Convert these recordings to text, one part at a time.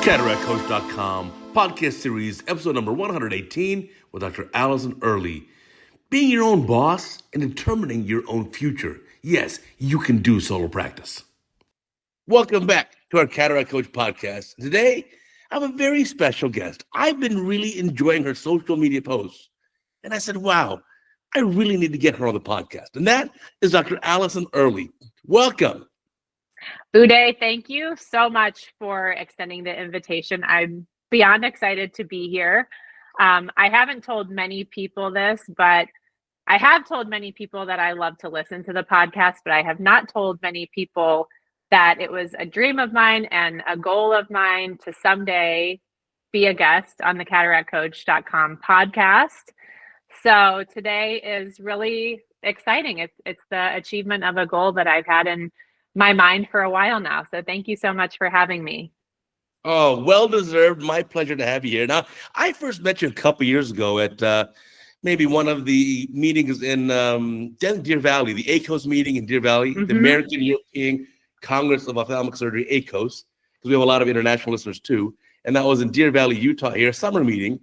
CataractCoach.com, podcast series, episode number 118 with Dr. Alison Early. Being your own boss and determining your own future. Yes, you can do solo practice. Welcome back to our Cataract Coach podcast. Today, I have a very special guest. I've been really enjoying her social media posts. And I said, wow, I really need to get her on the podcast. And that is Dr. Alison Early. Welcome. Uday, thank you so much for extending the invitation. I'm beyond excited to be here. I haven't told many people this, but I have told many people that I love to listen to the podcast, but I have not told many people that it was a dream of mine and a goal of mine to someday be a guest on the CataractCoach.com podcast. So today is really exciting. It's the achievement of a goal that I've had in my mind for a while now. So thank you so much for having me. Oh, well-deserved. My pleasure to have you here. Now, I first met you a couple years ago at maybe one of the meetings in Deer Valley, the ACOS meeting in Deer Valley, the American European Congress of Ophthalmic Surgery, ACOS, because we have a lot of international listeners too. And that was in Deer Valley, Utah here, a summer meeting.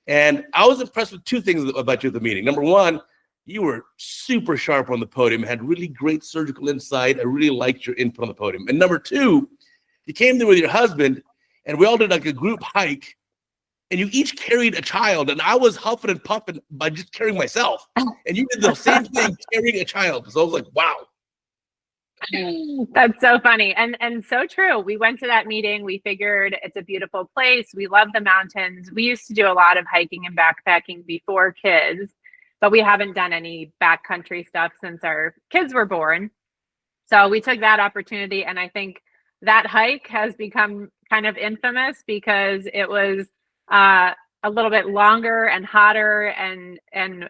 And I was impressed with two things about you at the meeting. Number one, you were super sharp on the podium, had really great surgical insight. I really liked your input on the podium. And number two, you came there with your husband, and we all did like a group hike, and you each carried a child, and I was huffing and puffing by just carrying myself. And you did the same thing, carrying a child. So I was like, wow. That's so funny and so true. We went to that meeting. We figured it's a beautiful place. We love the mountains. We used to do a lot of hiking and backpacking before kids, but we haven't done any backcountry stuff since our kids were born. So we took that opportunity, and I think that hike has become kind of infamous because it was a little bit longer and hotter, and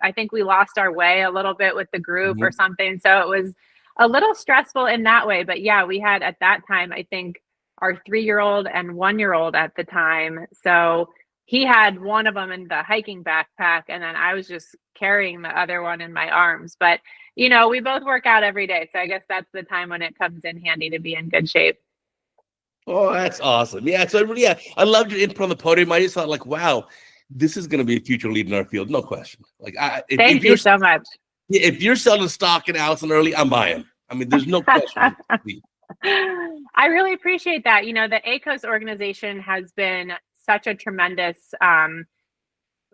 I think we lost our way a little bit with the group or something. So it was a little stressful in that way. But yeah, we had at that time, I think, our 3-year-old and 1-year-old at the time. So he had one of them in the hiking backpack, and then I was just carrying the other one in my arms. But, you know, we both work out every day. So I guess that's the time when it comes in handy to be in good shape. Oh, that's awesome. Yeah. So I loved your input on the podium. I just thought like, wow, this is going to be a future lead in our field. No question. Like, Thank you so much. If you're selling stock in Alison Early, I'm buying. I mean, there's no question. I really appreciate that. You know, the ACOS organization has been such a tremendous,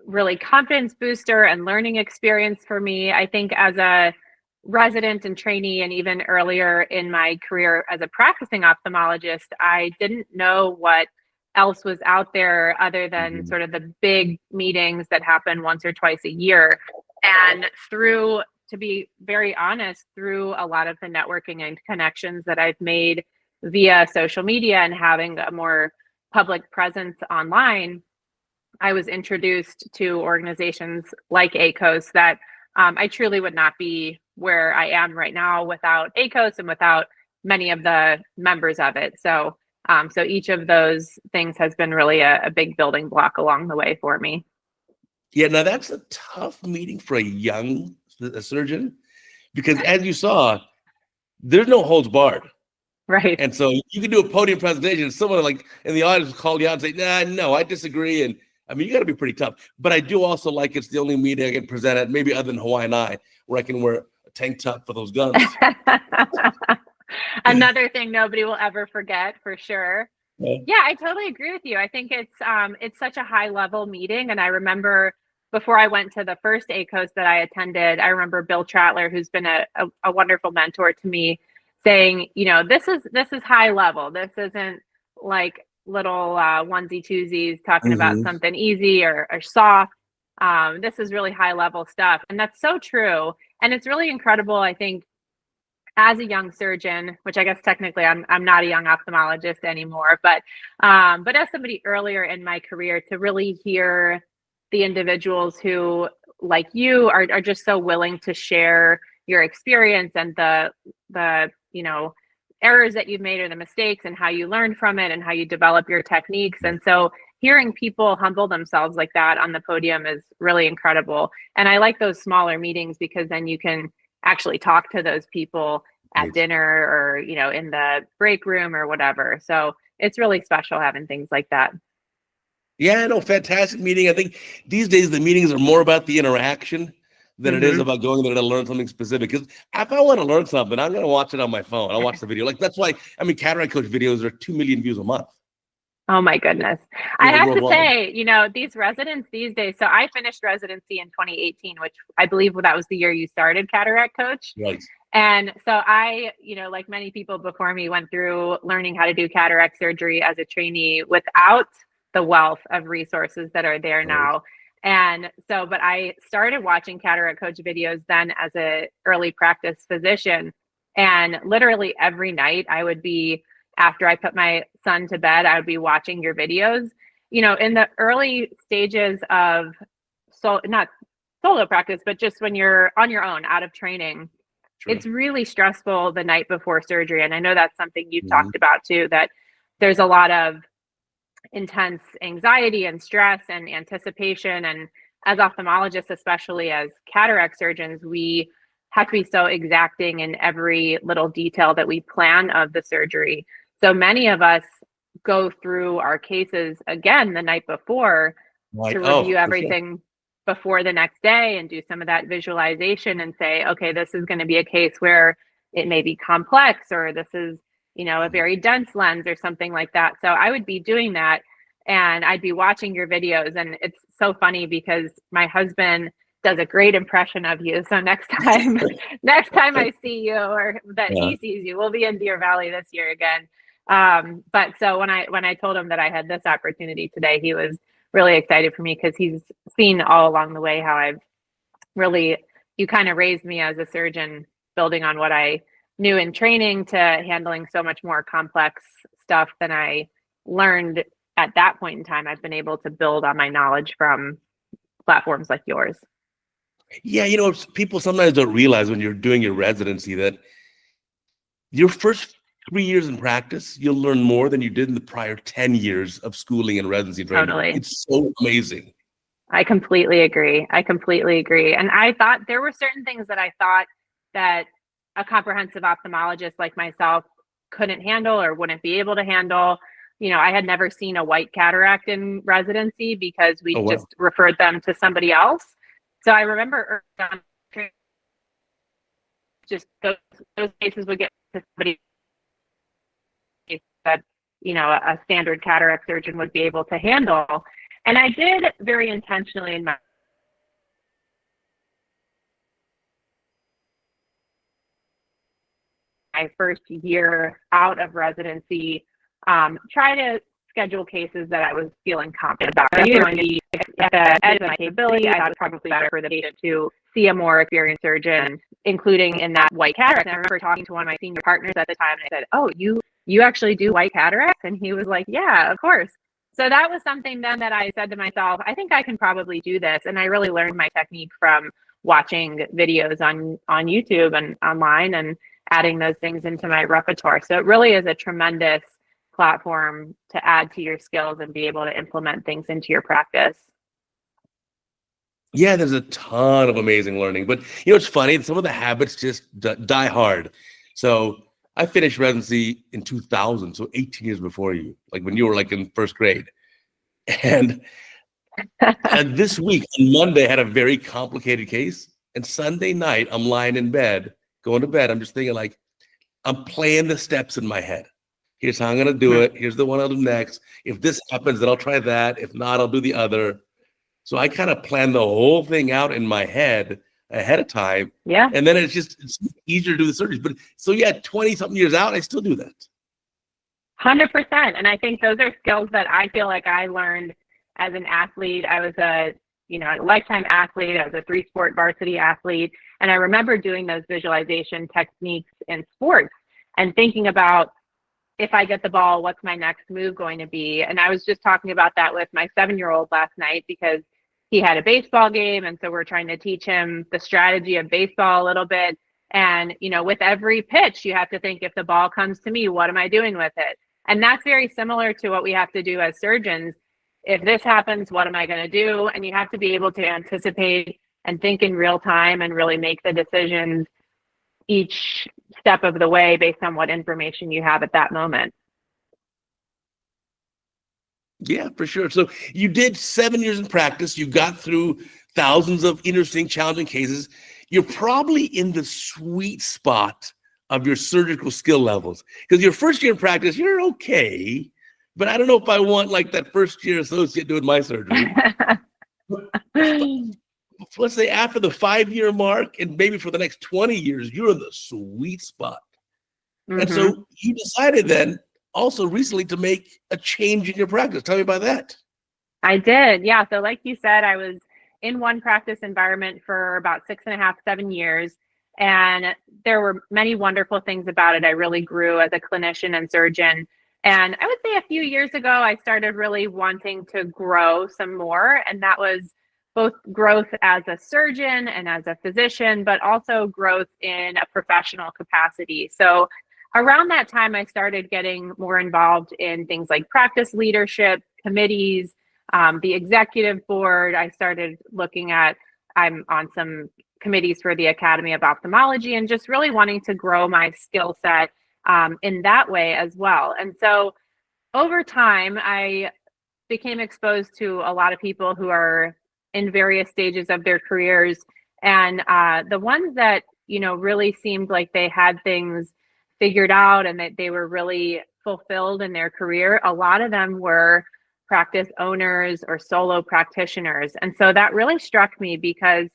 really confidence booster and learning experience for me. I think as a resident and trainee, and even earlier in my career as a practicing ophthalmologist, I didn't know what else was out there other than sort of the big meetings that happen once or twice a year. And to be very honest, through a lot of the networking and connections that I've made via social media and having a more public presence online, I was introduced to organizations like ACOS that I truly would not be where I am right now without ACOS and without many of the members of it. So each of those things has been really a big building block along the way for me. Yeah, now that's a tough meeting for a young surgeon, because as you saw, there's no holds barred. Right. And so you can do a podium presentation and someone like in the audience will call you out and say, no, I disagree. And I mean, you got to be pretty tough. But I do also like it's the only meeting I can present at, maybe other than Hawaiian Eye, where I can wear a tank top for those guns. Another thing nobody will ever forget, for sure. Yeah, I totally agree with you. I think it's such a high level meeting. And I remember before I went to the first ACOS that I attended, I remember Bill Trattler, who's been a wonderful mentor to me, saying, you know, this is high level. This isn't like little onesie twosies talking about something easy or soft. This is really high level stuff. And that's so true. And it's really incredible, I think, as a young surgeon, which I guess technically I'm not a young ophthalmologist anymore, but as somebody earlier in my career, to really hear the individuals who, like you, are just so willing to share your experience and the you know, errors that you've made or the mistakes and how you learned from it and how you develop your techniques. And so hearing people humble themselves like that on the podium is really incredible. And I like those smaller meetings because then you can actually talk to those people at dinner or, you know, in the break room or whatever. So it's really special having things like that. Yeah, no, fantastic meeting. I think these days the meetings are more about the interaction than it is about going there to learn something specific. Because if I want to learn something, I'm going to watch it on my phone. I'll watch the video. Like, that's why, I mean, Cataract Coach videos are 2 million views a month. Oh my goodness. I have to say, you know, these residents these days, so I finished residency in 2018, which I believe that was the year you started Cataract Coach. Right. And so I, you know, like many people before me, went through learning how to do cataract surgery as a trainee without the wealth of resources that are there now. And so, but I started watching Cataract Coach videos then as a early practice physician. And literally every night I would be, after I put my son to bed, I would be watching your videos. You know, in the early stages of, not solo practice, but just when you're on your own, out of training, it's really stressful the night before surgery. And I know that's something you've talked about too, that there's a lot of intense anxiety and stress and anticipation. And as ophthalmologists, especially as cataract surgeons, we have to be so exacting in every little detail that we plan of the surgery. So many of us go through our cases again the night before to review everything before the next day and do some of that visualization and say, okay, this is going to be a case where it may be complex, or this is, you know, a very dense lens or something like that. So I would be doing that and I'd be watching your videos. And it's so funny because my husband does a great impression of you. So next time I see you, or that he sees you, we'll be in Deer Valley this year again. But so when I told him that I had this opportunity today, he was really excited for me because he's seen all along the way how I've really, you kind of raised me as a surgeon, building on what I knew in training to handling so much more complex stuff than I learned at that point in time. I've been able to build on my knowledge from platforms like yours. Yeah, you know, people sometimes don't realize when you're doing your residency that your first 3 years in practice, you'll learn more than you did in the prior 10 years of schooling and residency training. Totally. It's so amazing. I completely agree. And I thought there were certain things that I thought that a comprehensive ophthalmologist like myself couldn't handle or wouldn't be able to handle. You know, I had never seen a white cataract in residency because we just referred them to somebody else. So I remember just those cases would get to somebody that, you know, a standard cataract surgeon would be able to handle. And I did very intentionally in my first year out of residency, try to schedule cases that I was feeling confident about. At the edge of my capability, I thought it was probably better for the patient to see a more experienced surgeon, including in that white cataract. And I remember talking to one of my senior partners at the time, and I said, "Oh, you actually do white cataracts?" And he was like, "Yeah, of course." So that was something then that I said to myself, I think I can probably do this. And I really learned my technique from watching videos on YouTube and online and adding those things into my repertoire. So it really is a tremendous platform to add to your skills and be able to implement things into your practice. Yeah, there's a ton of amazing learning, but you know, it's funny, some of the habits just die hard. So I finished residency in 2000, so 18 years before you, like when you were like in first grade. And this week, on Monday, I had a very complicated case. And Sunday night, I'm lying in bed, going to bed. I'm just thinking, like, I'm playing the steps in my head. Here's how I'm going to do it. Here's the one I'll do next. If this happens, then I'll try that. If not, I'll do the other. So I kind of planned the whole thing out in my head ahead of time. Yeah. And then it's easier to do the surgeries. But so yeah, 20 something years out, I still do that. 100%. And I think those are skills that I feel like I learned as an athlete. I was a lifetime athlete. I was a 3-sport varsity athlete. And I remember doing those visualization techniques in sports and thinking about, if I get the ball, what's my next move going to be? And I was just talking about that with my 7-year-old last night because he had a baseball game. And so we're trying to teach him the strategy of baseball a little bit. And, you know, with every pitch, you have to think, if the ball comes to me, what am I doing with it? And that's very similar to what we have to do as surgeons. If this happens, what am I going to do? And you have to be able to anticipate and think in real time and really make the decisions each step of the way based on what information you have at that moment. Yeah, for sure. So you did 7 years in practice. You got through thousands of interesting, challenging cases. You're probably in the sweet spot of your surgical skill levels, because your first year in practice, you're okay, but I don't know if I want like that first year associate doing my surgery. Let's say after the 5-year mark, and maybe for the next 20 years, you're in the sweet spot. And so you decided then also recently to make a change in your practice. Tell me about that. I did. Yeah. So like you said, I was in one practice environment for about 6.5, 7 years. And there were many wonderful things about it. I really grew as a clinician and surgeon. And I would say a few years ago, I started really wanting to grow some more. And that was both growth as a surgeon and as a physician, but also growth in a professional capacity. So around that time, I started getting more involved in things like practice leadership, committees, the executive board. I started looking at, I'm on some committees for the Academy of Ophthalmology, and just really wanting to grow my skill set in that way as well. And so over time, I became exposed to a lot of people who are in various stages of their careers. And the ones that, really seemed like they had things figured out and that they were really fulfilled in their career, a lot of them were practice owners or solo practitioners. And so that really struck me, because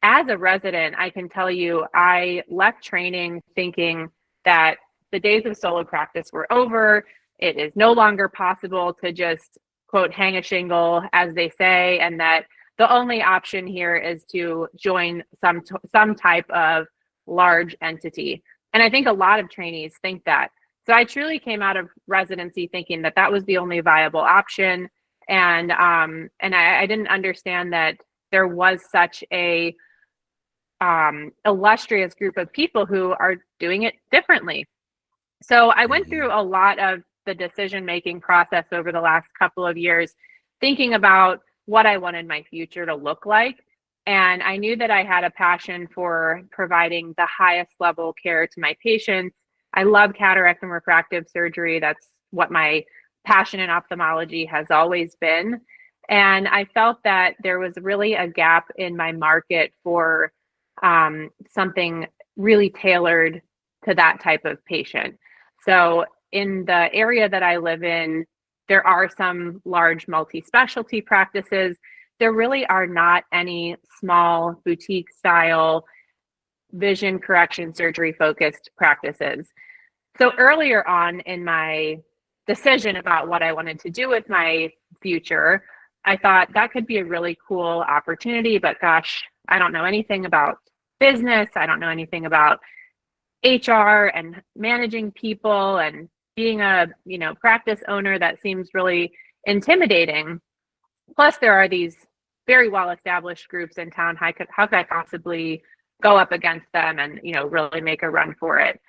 as a resident, I can tell you, I left training thinking that the days of solo practice were over. It is no longer possible to just, quote, hang a shingle, as they say, and that the only option here is to join some type of large entity. And I think a lot of trainees think that. So I truly came out of residency thinking that that was the only viable option. And I didn't understand that there was such a illustrious group of people who are doing it differently. So I went through a lot of the decision-making process over the last couple of years, thinking about what I wanted my future to look like. And I knew that I had a passion for providing the highest level care to my patients. I love cataract and refractive surgery. That's what my passion in ophthalmology has always been. And I felt that there was really a gap in my market for something really tailored to that type of patient. So in the area that I live in, there are some large multi-specialty practices. There really are not any small boutique style vision correction surgery focused practices. So earlier on in my decision about what I wanted to do with my future, I thought that could be a really cool opportunity, but gosh, I don't know anything about business. I don't know anything about HR and managing people and being a, practice owner. That seems really intimidating. Plus there are these very well-established groups in town. How could I possibly go up against them and, really make a run for it?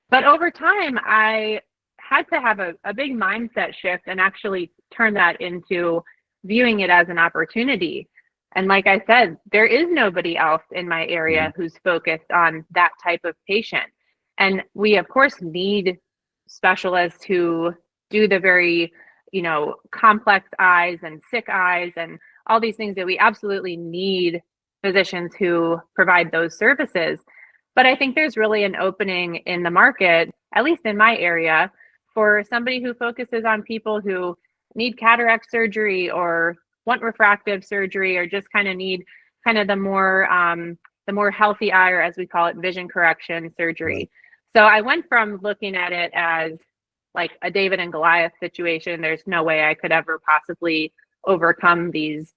But over time, I had to have a big mindset shift and actually turn that into viewing it as an opportunity. And like I said, there is nobody else in my area who's focused on that type of patient. And we, of course, need specialists who do the very, complex eyes and sick eyes and all these things that we absolutely need physicians who provide those services. But I think there's really an opening in the market, at least in my area, for somebody who focuses on people who need cataract surgery or want refractive surgery, or just kind of need the more healthy eye, or as we call it, vision correction surgery. Right. So I went from looking at it as like a David and Goliath situation. There's no way I could ever possibly overcome these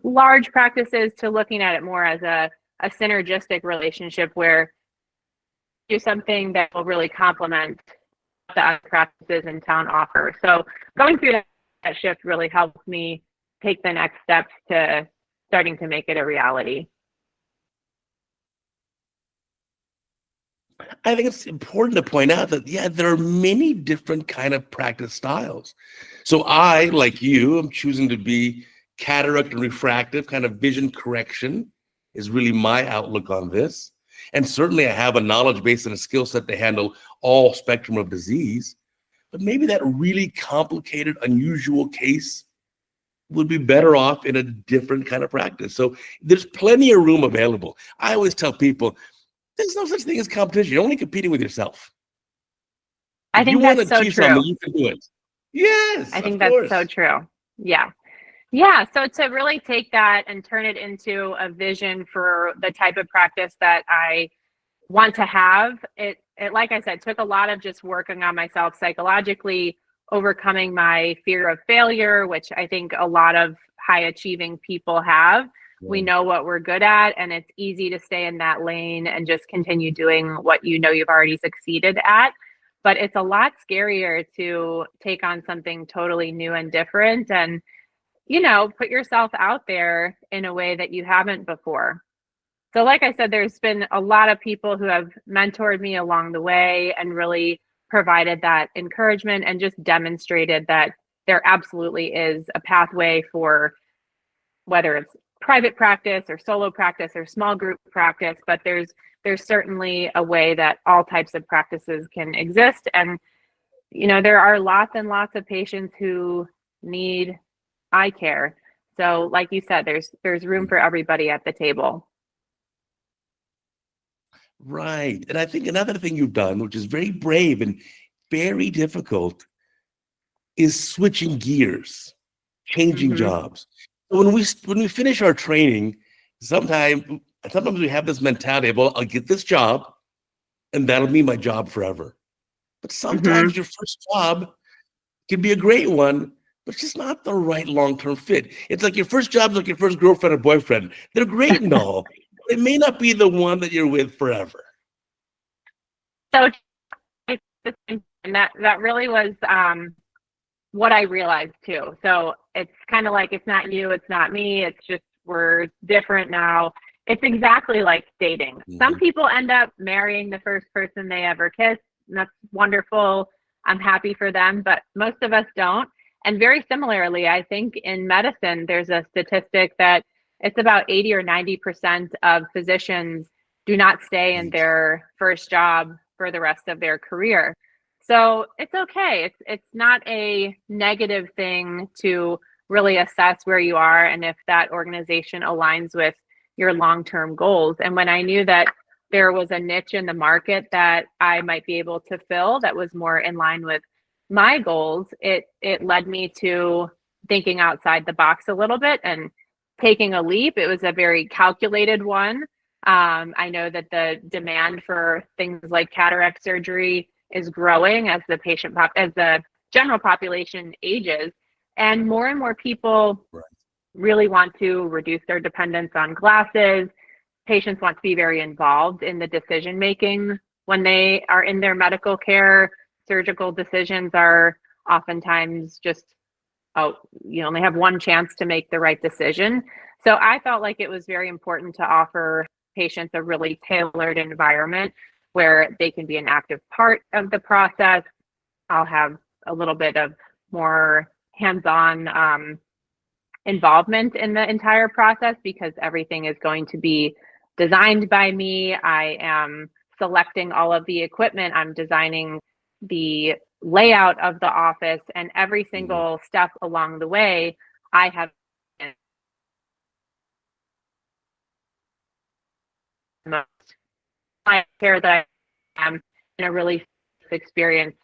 large practices, to looking at it more as a synergistic relationship where do something that will really complement the other practices in town offer. So going through that shift really helped me take the next steps to starting to make it a reality. I think it's important to point out that, there are many different kind of practice styles. So I, like you, am choosing to be cataract and refractive, kind of vision correction is really my outlook on this. And certainly I have a knowledge base and a skill set to handle all spectrum of disease. but maybe that really complicated, unusual case would be better off in a different kind of practice. So there's plenty of room available. I always tell people, there's no such thing as competition. You're only competing with yourself. I If you think want to that's so achieve true. something, you can do it. Yes, I think of that's course. so true. Yeah. Yeah. So to really take that and turn it into a vision for the type of practice that I want to have, it like I said, took a lot of just working on myself psychologically, overcoming my fear of failure, which I think a lot of high achieving people have. We know what we're good at, and it's easy to stay in that lane and just continue doing what you know you've already succeeded at. But it's a lot scarier to take on something totally new and different and, put yourself out there in a way that you haven't before. So like I said, there's been a lot of people who have mentored me along the way and really provided that encouragement and just demonstrated that there absolutely is a pathway for whether it's private practice or solo practice or small group practice, but there's certainly a way that all types of practices can exist. And there are lots and lots of patients who need eye care. So like you said, there's room for everybody at the table. Right. And I think another thing you've done, which is very brave and very difficult, is switching gears, changing jobs. So when we finish our training, sometimes we have this mentality of, well, I'll get this job and that'll be my job forever. But sometimes your first job can be a great one, but it's just not the right long-term fit. It's like your first job's like your first girlfriend or boyfriend. They're great and all, but it may not be the one that you're with forever. So and that really was what I realized too. So it's kind of like, it's not you, it's not me. It's just, we're different now. It's exactly like dating. Some people end up marrying the first person they ever kissed, and that's wonderful. I'm happy for them, but most of us don't. And very similarly, I think in medicine, there's a statistic that it's about 80 or 90% of physicians do not stay in their first job for the rest of their career. So it's okay. It's not a negative thing to really assess where you are and if that organization aligns with your long-term goals. And when I knew that there was a niche in the market that I might be able to fill that was more in line with my goals, it led me to thinking outside the box a little bit and taking a leap. It was a very calculated one. I know that the demand for things like cataract surgery is growing as the general population ages, and more people really want to reduce their dependence on glasses. Patients want to be very involved in the decision making when they are in their medical care. Surgical decisions are oftentimes just, you only have one chance to make the right decision. So I felt like it was very important to offer patients a really tailored environment where they can be an active part of the process. I'll have a little bit of more hands-on involvement in the entire process because everything is going to be designed by me. I am selecting all of the equipment. I'm designing the layout of the office, and every single step along the way, I have I care that I am in a really experience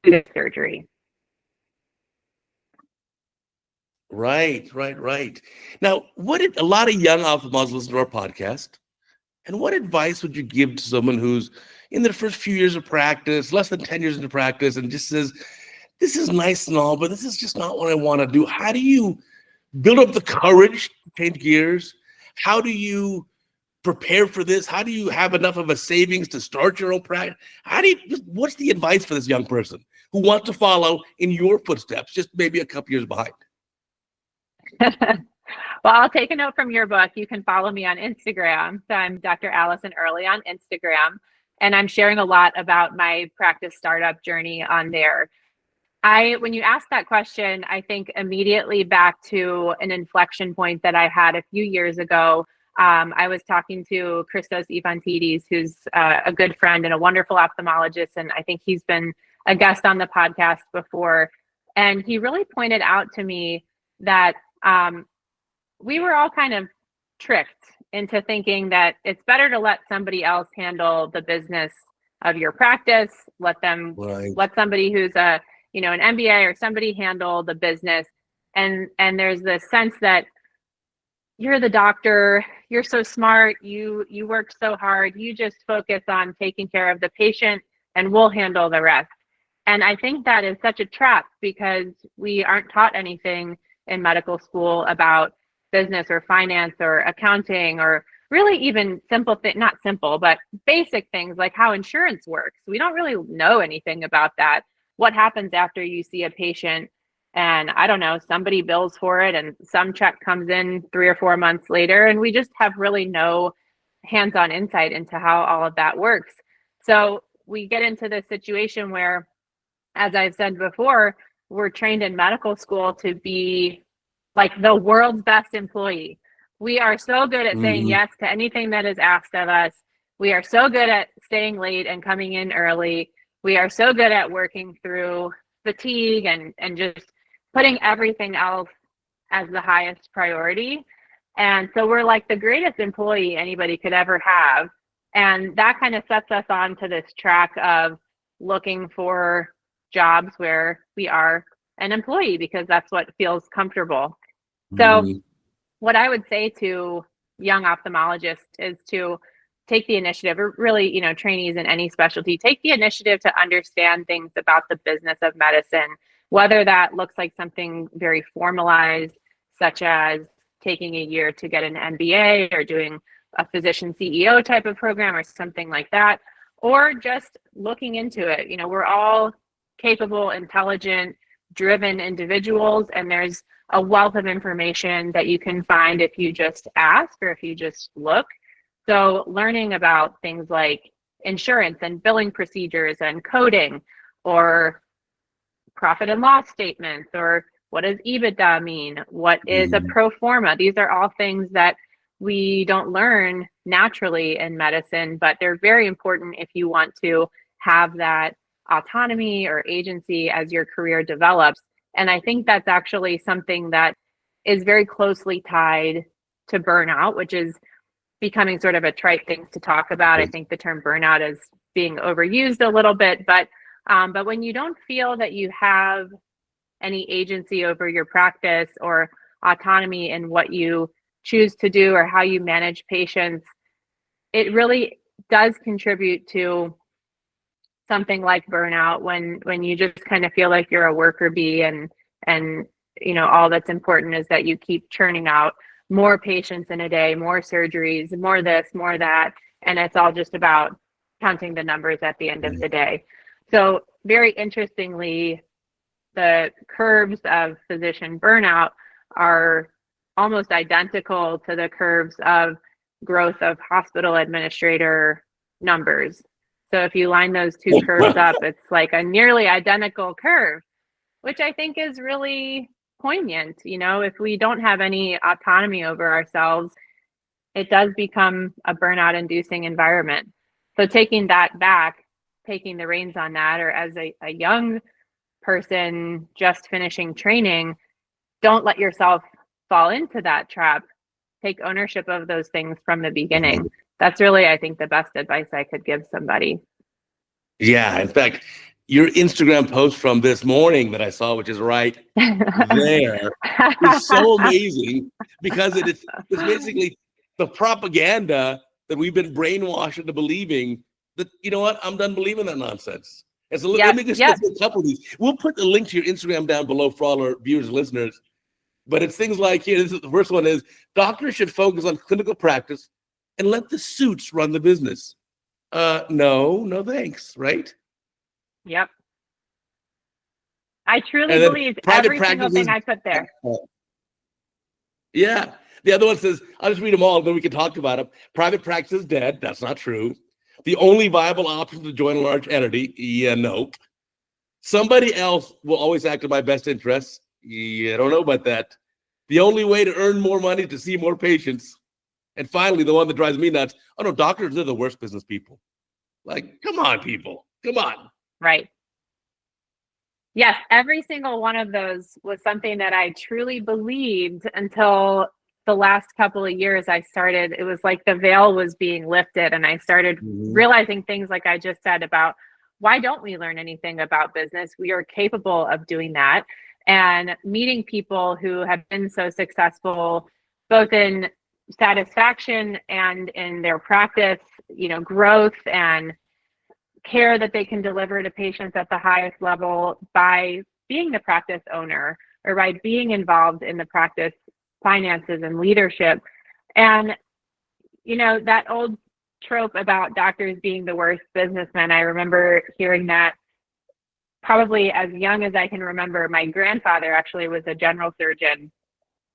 with surgery. Right. Now, a lot of young ophthalmologists listen to our podcast, and what advice would you give to someone who's in their first few years of practice, less than 10 years into practice, and just says, this is nice and all, but this is just not what I want to do? How do you build up the courage to change gears? How do you prepare for this? How do you have enough of a savings to start your own practice? What's the advice for this young person who wants to follow in your footsteps, just maybe a couple years behind? Well, I'll take a note from your book. You can follow me on Instagram. So I'm Dr. Alison Early on Instagram, and I'm sharing a lot about my practice startup journey on there. When you ask that question, I think immediately back to an inflection point that I had a few years ago. I was talking to Christos Ivantidis, who's a good friend and a wonderful ophthalmologist, and I think he's been a guest on the podcast before. And he really pointed out to me that we were all kind of tricked into thinking that it's better to let somebody else handle the business of your practice. Let somebody who's an MBA or somebody handle the business. And there's this sense that you're the doctor, you're so smart, you work so hard, you just focus on taking care of the patient and we'll handle the rest. And I think that is such a trap because we aren't taught anything in medical school about business or finance or accounting or really even not simple, but basic things like how insurance works. We don't really know anything about that. What happens after you see a patient and I don't know, somebody bills for it and some check comes in 3 or 4 months later, and we just have really no hands-on insight into how all of that works. So we get into this situation where, as I've said before, we're trained in medical school to be like the world's best employee. We are so good at saying yes to anything that is asked of us. We are so good at staying late and coming in early. We are so good at working through fatigue and just putting everything else as the highest priority. And so we're like the greatest employee anybody could ever have. And that kind of sets us on to this track of looking for jobs where we are an employee because that's what feels comfortable. So what I would say to young ophthalmologists is to take the initiative, or really, trainees in any specialty, take the initiative to understand things about the business of medicine, whether that looks like something very formalized, such as taking a year to get an MBA or doing a physician CEO type of program or something like that, or just looking into it. We're all capable, intelligent, driven individuals, and there's a wealth of information that you can find if you just ask or if you just look. So learning about things like insurance and billing procedures and coding, or profit and loss statements, or what does EBITDA mean? What is a pro forma? These are all things that we don't learn naturally in medicine, but they're very important if you want to have that autonomy or agency as your career develops. And I think that's actually something that is very closely tied to burnout, which is becoming sort of a trite thing to talk about. I think the term burnout is being overused a little bit, but when you don't feel that you have any agency over your practice or autonomy in what you choose to do or how you manage patients, it really does contribute to something like burnout when you just kind of feel like you're a worker bee and all that's important is that you keep churning out more patients in a day, more surgeries, more this, more that, and it's all just about counting the numbers at the end of the day. So very interestingly, the curves of physician burnout are almost identical to the curves of growth of hospital administrator numbers. So if you line those two curves up, it's like a nearly identical curve, which I think is really poignant. If we don't have any autonomy over ourselves, it does become a burnout inducing environment. So taking that back, taking the reins on that, or as a young person just finishing training, don't let yourself fall into that trap. Take ownership of those things from the beginning. That's really, I think, the best advice I could give somebody. Yeah, in fact, your Instagram post from this morning that I saw, which is right there, is so amazing because it's basically the propaganda that we've been brainwashed into believing that, I'm done believing that nonsense. And so let me just get a couple of these. We'll put the link to your Instagram down below for all our viewers and listeners. But it's things like here, the first one is, doctors should focus on clinical practice and let the suits run the business. No thanks, right? Yep. I truly believe every single thing I put there. Yeah. The other one says, I'll just read them all, then we can talk about them. Private practice is dead. That's not true. The only viable option to join a large entity. Yeah, nope. Somebody else will always act in my best interests. Yeah, I don't know about that. The only way to earn more money is to see more patients. And finally, the one that drives me nuts, oh no, doctors, they're the worst business people. Like, come on, people. Come on. Right. Yes, every single one of those was something that I truly believed until the last couple of years. It was like the veil was being lifted, and I started realizing things like I just said about why don't we learn anything about business? We are capable of doing that. And meeting people who have been so successful, both in satisfaction and in their practice, growth and care that they can deliver to patients at the highest level by being the practice owner or by being involved in the practice finances and leadership. And, that old trope about doctors being the worst businessmen, I remember hearing that probably as young as I can remember. My grandfather actually was a general surgeon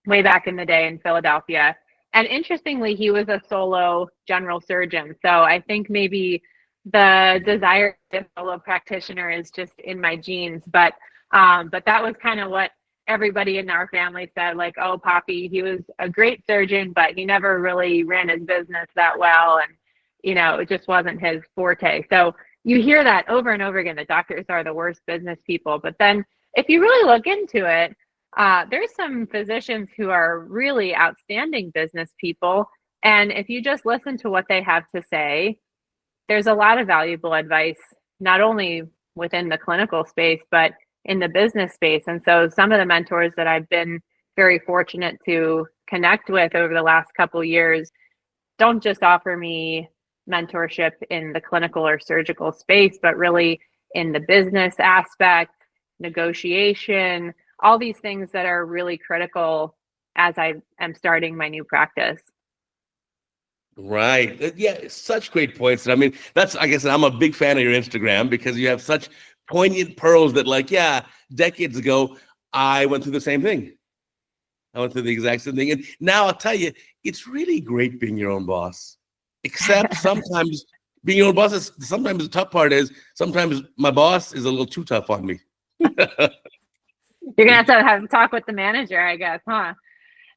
way back in the day in Philadelphia. And interestingly, he was a solo general surgeon. So I think maybe the desire to be a solo practitioner is just in my genes. But that was kind of what everybody in our family said, like, oh, Poppy, he was a great surgeon, but he never really ran his business that well. And, it just wasn't his forte. So you hear that over and over again, that doctors are the worst business people. But then if you really look into it, there's some physicians who are really outstanding business people. And if you just listen to what they have to say, there's a lot of valuable advice, not only within the clinical space, but in the business space. And so some of the mentors that I've been very fortunate to connect with over the last couple of years don't just offer me mentorship in the clinical or surgical space, but really in the business aspect, negotiation, all these things that are really critical as I am starting my new practice. Right. Yeah, such great points. I mean, like I said, I'm a big fan of your Instagram because you have such poignant pearls that, decades ago, I went through the same thing. I went through the exact same thing. And now I'll tell you, it's really great being your own boss. Except sometimes being your own boss sometimes the tough part is sometimes my boss is a little too tough on me. You're going to have to talk with the manager, I guess, huh?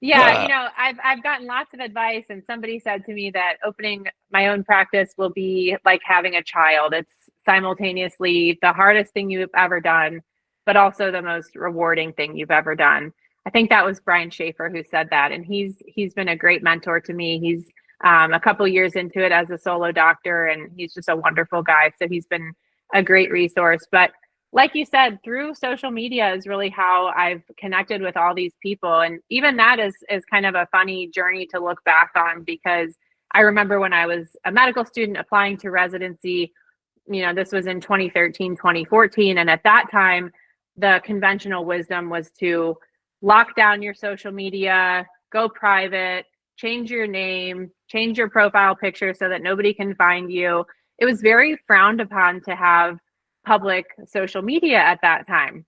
Yeah, I've gotten lots of advice, and somebody said to me that opening my own practice will be like having a child. It's simultaneously the hardest thing you've ever done, but also the most rewarding thing you've ever done. I think that was Brian Schaefer who said that, and he's been a great mentor to me. He's a couple years into it as a solo doctor, and he's just a wonderful guy. So he's been a great resource. But like you said, through social media is really how I've connected with all these people. And even that is kind of a funny journey to look back on, because I remember when I was a medical student applying to residency, this was in 2013, 2014. And at that time, the conventional wisdom was to lock down your social media, go private, change your name, change your profile picture so that nobody can find you. It was very frowned upon to have public social media at that time.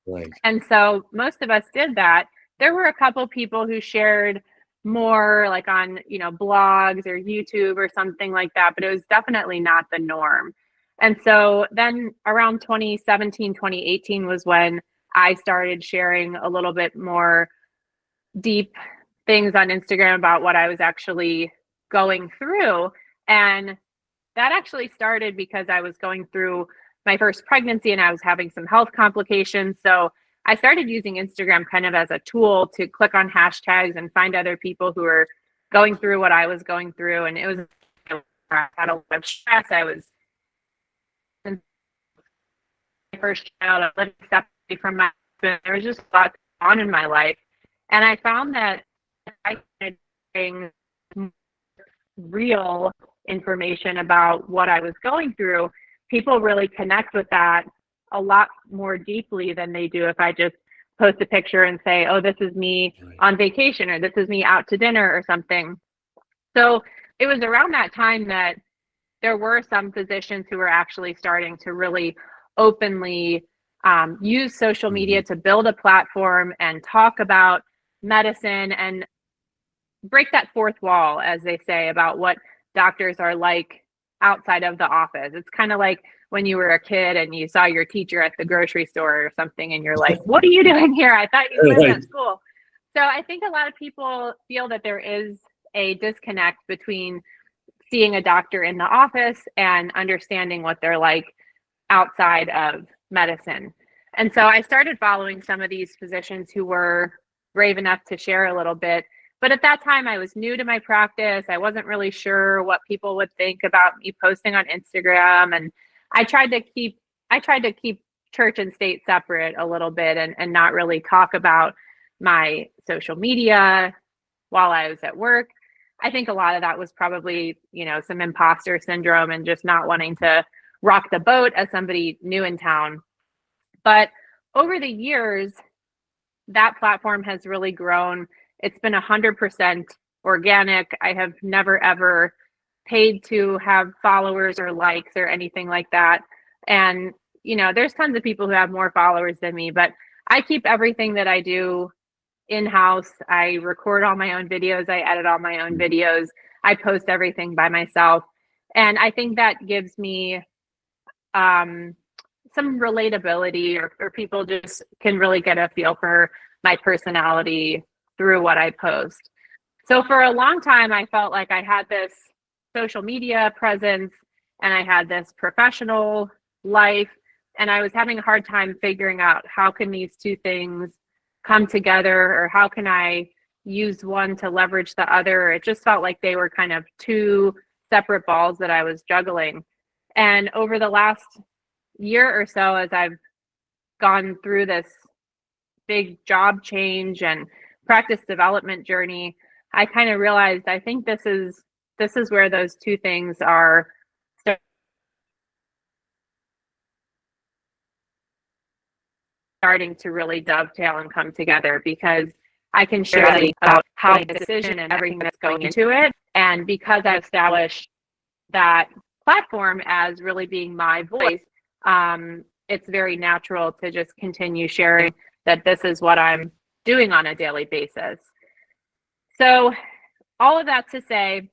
Right. And so most of us did that. There were a couple people who shared more like on, blogs or YouTube or something like that, but it was definitely not the norm. And so then around 2017, 2018 was when I started sharing a little bit more deep things on Instagram about what I was actually going through. And that actually started because I was going through my first pregnancy and I was having some health complications. So I started using Instagram kind of as a tool to click on hashtags and find other people who are going through what I was going through. And it was, I had a lot of stress. I was my first child, I was living separately from my husband. There was just a lot going on in my life. And I found that I started getting real information about what I was going through, people really connect with that a lot more deeply than they do if I just post a picture and say, oh, this is me on vacation, or this is me out to dinner or something. So it was around that time that there were some physicians who were actually starting to really openly use social media to build a platform and talk about medicine and break that fourth wall, as they say, about what doctors are like outside of the office. It's kind of like when you were a kid and you saw your teacher at the grocery store or something, and you're like, what are you doing here? I thought you lived at school. So I think a lot of people feel that there is a disconnect between seeing a doctor in the office and understanding what they're like outside of medicine. And so I started following some of these physicians who were brave enough to share a little bit. But at that time, I was new to my practice. I wasn't really sure what people would think about me posting on Instagram. And I tried to keep church and state separate a little bit and not really talk about my social media while I was at work. I think a lot of that was probably, some imposter syndrome and just not wanting to rock the boat as somebody new in town. But over the years, that platform has really grown. It's been 100% organic. I have never, ever paid to have followers or likes or anything like that. And, there's tons of people who have more followers than me, but I keep everything that I do in-house. I record all my own videos. I edit all my own videos. I post everything by myself. And I think that gives me some relatability, or people just can really get a feel for my personality through what I post. So for a long time, I felt like I had this social media presence and I had this professional life, and I was having a hard time figuring out how can these two things come together, or how can I use one to leverage the other. It just felt like they were kind of two separate balls that I was juggling. And over the last year or so, as I've gone through this big job change and practice development journey, I kind of realized I think this is where those two things are starting to really dovetail and come together, because I can share about how my decision and everything that's going into it. And because I've established that platform as really being my voice, it's very natural to just continue sharing that this is what I'm doing on a daily basis. So all of that to say,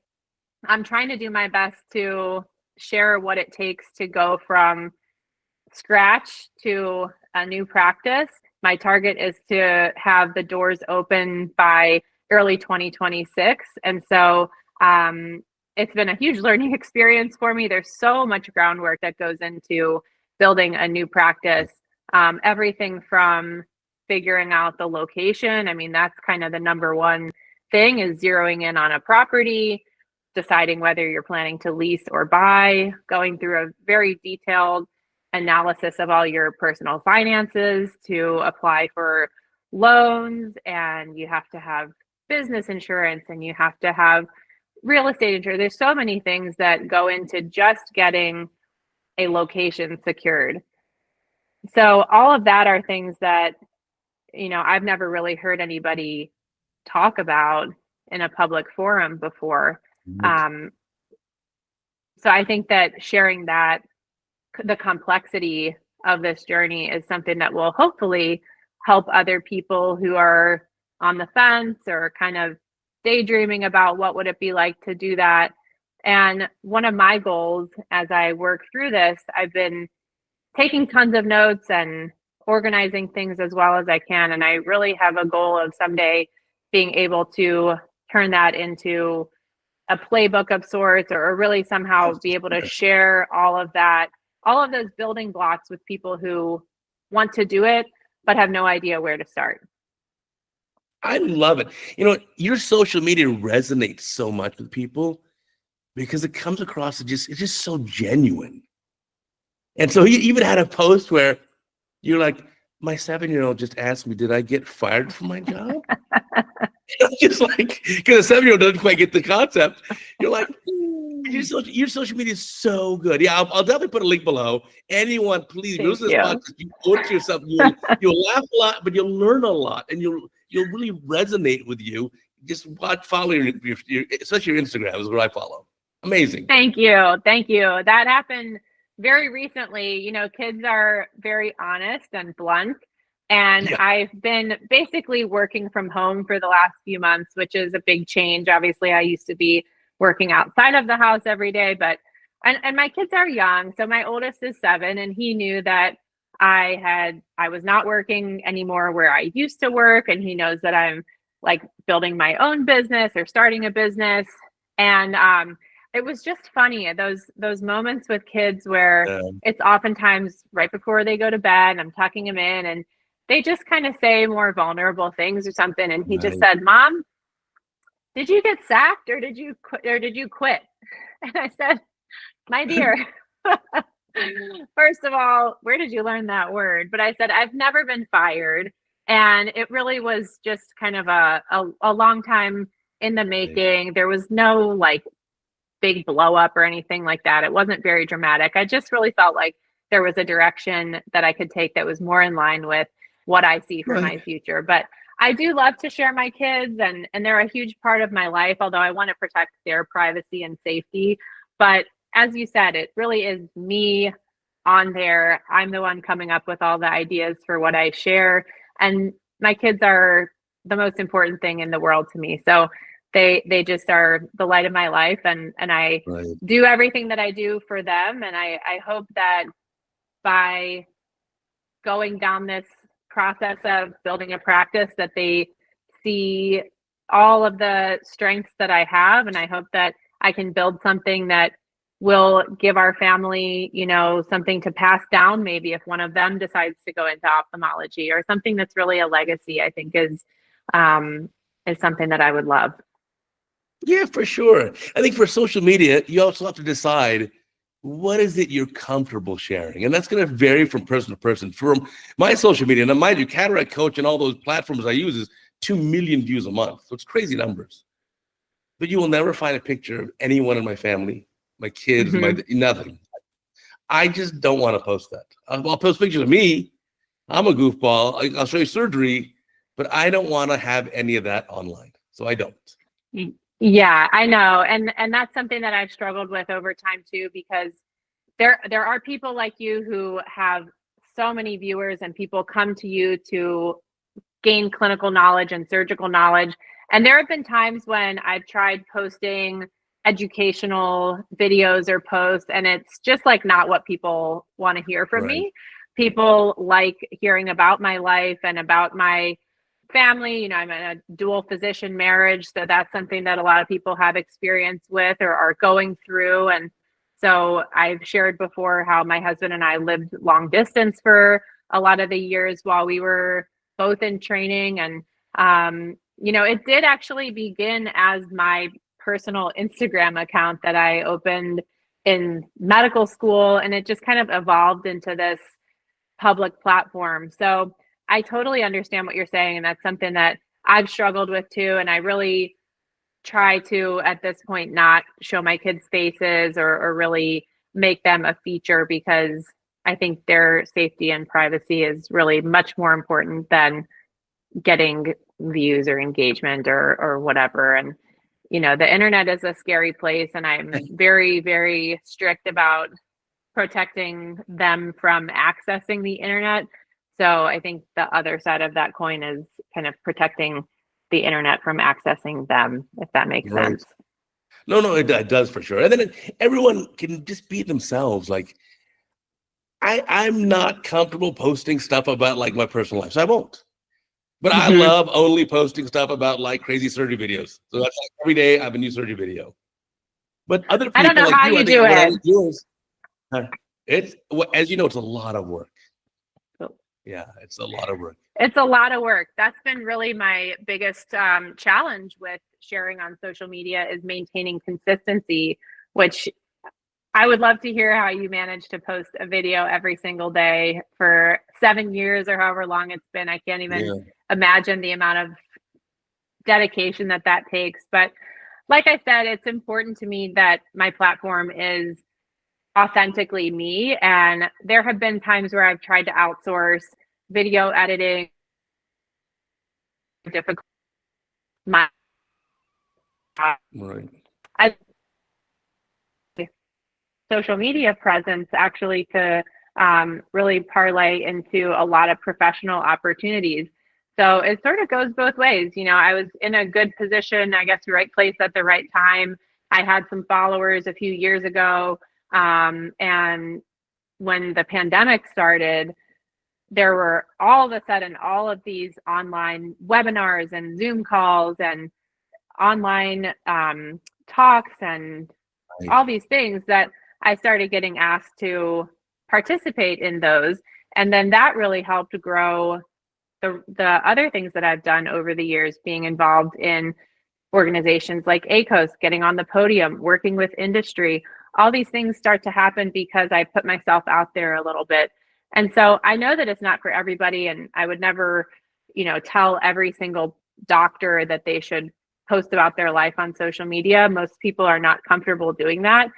I'm trying to do my best to share what it takes to go from scratch to a new practice. My target is to have the doors open by early 2026. And so it's been a huge learning experience for me. There's so much groundwork that goes into building a new practice. Everything from figuring out the location. I mean, that's kind of the number one thing, is zeroing in on a property, deciding whether you're planning to lease or buy, going through a very detailed analysis of all your personal finances to apply for loans. And you have to have business insurance, and you have to have real estate insurance. There's so many things that go into just getting a location secured. So all of that are things that, I've never really heard anybody talk about in a public forum before. So I think that sharing that, the complexity of this journey, is something that will hopefully help other people who are on the fence or kind of daydreaming about what would it be like to do that. And one of my goals as I work through this, I've been taking tons of notes and organizing things as well as I can. And I really have a goal of someday being able to turn that into a playbook of sorts, or really somehow be able to share all of that, all of those building blocks with people who want to do it, but have no idea where to start. I love it. Your social media resonates so much with people because it comes across it's just so genuine. And so you even had a post where you're like, my 7-year-old just asked me, did I get fired from my job? Just like, because a 7-year-old doesn't quite get the concept. You're like, your social media is so good. Yeah, I'll definitely put a link below. Anyone, please, listen to this podcast. You owe it to yourself. You'll laugh a lot, but you'll learn a lot, and you'll really resonate with you. Just follow your especially your Instagram is what I follow. Amazing. Thank you. That happened very recently. Kids are very honest and blunt. And yeah. I've been basically working from home for the last few months, which is a big change. Obviously, I used to be working outside of the house every day, but and my kids are young. So my oldest is 7, and he knew that I was not working anymore where I used to work. And he knows that I'm like building my own business or starting a business. And it was just funny, those moments with kids where it's oftentimes right before they go to bed, I'm tucking them in, and they just kind of say more vulnerable things or something. And he just said, "Mom, did you get sacked or did you quit?" And I said, "My dear, first of all, where did you learn that word?" But I said, "I've never been fired." And it really was just kind of a long time in the making. There was no like big blow up or anything like that. It wasn't very dramatic. I just really felt like there was a direction that I could take that was more in line with what I see for my future. But I do love to share my kids, and they're a huge part of my life, although I want to protect their privacy and safety. But as you said, it really is me on there. I'm the one coming up with all the ideas for what I share. And my kids are the most important thing in the world to me. So they just are the light of my life, and I do everything that I do for them. And I hope that by going down this process of building a practice, that they see all of the strengths that I have. And I hope that I can build something that will give our family, you know, something to pass down, maybe if one of them decides to go into ophthalmology, or something that's really a legacy, I think is something that I would love. Yeah, for sure. I think for social media, you also have to decide what is it you're comfortable sharing. And that's going to vary from person to person. From my social media, and mind you, Cataract Coach and all those platforms I use is 2 million views a month. So it's crazy numbers. But you will never find a picture of anyone in my family, my kids, nothing. I just don't want to post that. I'll post pictures of me. I'm a goofball. I'll show you surgery, but I don't want to have any of that online. So I don't. Yeah, I know. And that's something that I've struggled with over time too, because there are people like you who have so many viewers, and people come to you to gain clinical knowledge and surgical knowledge. And there have been times when I've tried posting educational videos or posts, and it's just like not what people want to hear from me. People like hearing about my life and about my family. You know, I'm in a dual physician marriage, so that's something that a lot of people have experience with or are going through. And so I've shared before how my husband and I lived long distance for a lot of the years while we were both in training. And you know, it did actually begin as my personal Instagram account that I opened in medical school, and it just kind of evolved into this public platform. So I totally understand what you're saying, and that's something that I've struggled with too. And I really try to, at this point, not show my kids' faces or really make them a feature, because I think their safety and privacy is really much more important than getting views or engagement or whatever. And, you know, the internet is a scary place, and I'm very, very strict about protecting them from accessing the internet. So I think the other side of that coin is kind of protecting the internet from accessing them, if that makes sense. No, it does for sure. And then everyone can just be themselves. Like I'm not comfortable posting stuff about like my personal life, so I won't. But I love only posting stuff about like crazy surgery videos. So that's like every day I have a new surgery video. But other people, I don't know like how you, you do it. It's, as you know, it's a lot of work. Yeah, it's a lot of work. It's a lot of work. That's been really my biggest challenge with sharing on social media, is maintaining consistency, which I would love to hear how you manage to post a video every single day for 7 years or however long it's been. I can't even imagine the amount of dedication that takes. But like I said, it's important to me that my platform is authentically me. And there have been times where I've tried to outsource video editing. Difficult. My social media presence actually to really parlay into a lot of professional opportunities. So it sort of goes both ways. You know, I was in a good position, I guess, right place at the right time. I had some followers a few years ago. And when the pandemic started, there were all of a sudden all of these online webinars and Zoom calls and online talks and all these things that I started getting asked to participate in those. And then that really helped grow the other things that I've done over the years, being involved in organizations like ACOS, getting on the podium, working with industry. All these things start to happen because I put myself out there a little bit. And so I know that it's not for everybody, and I would never, tell every single doctor that they should post about their life on social media. Most people are not comfortable doing that.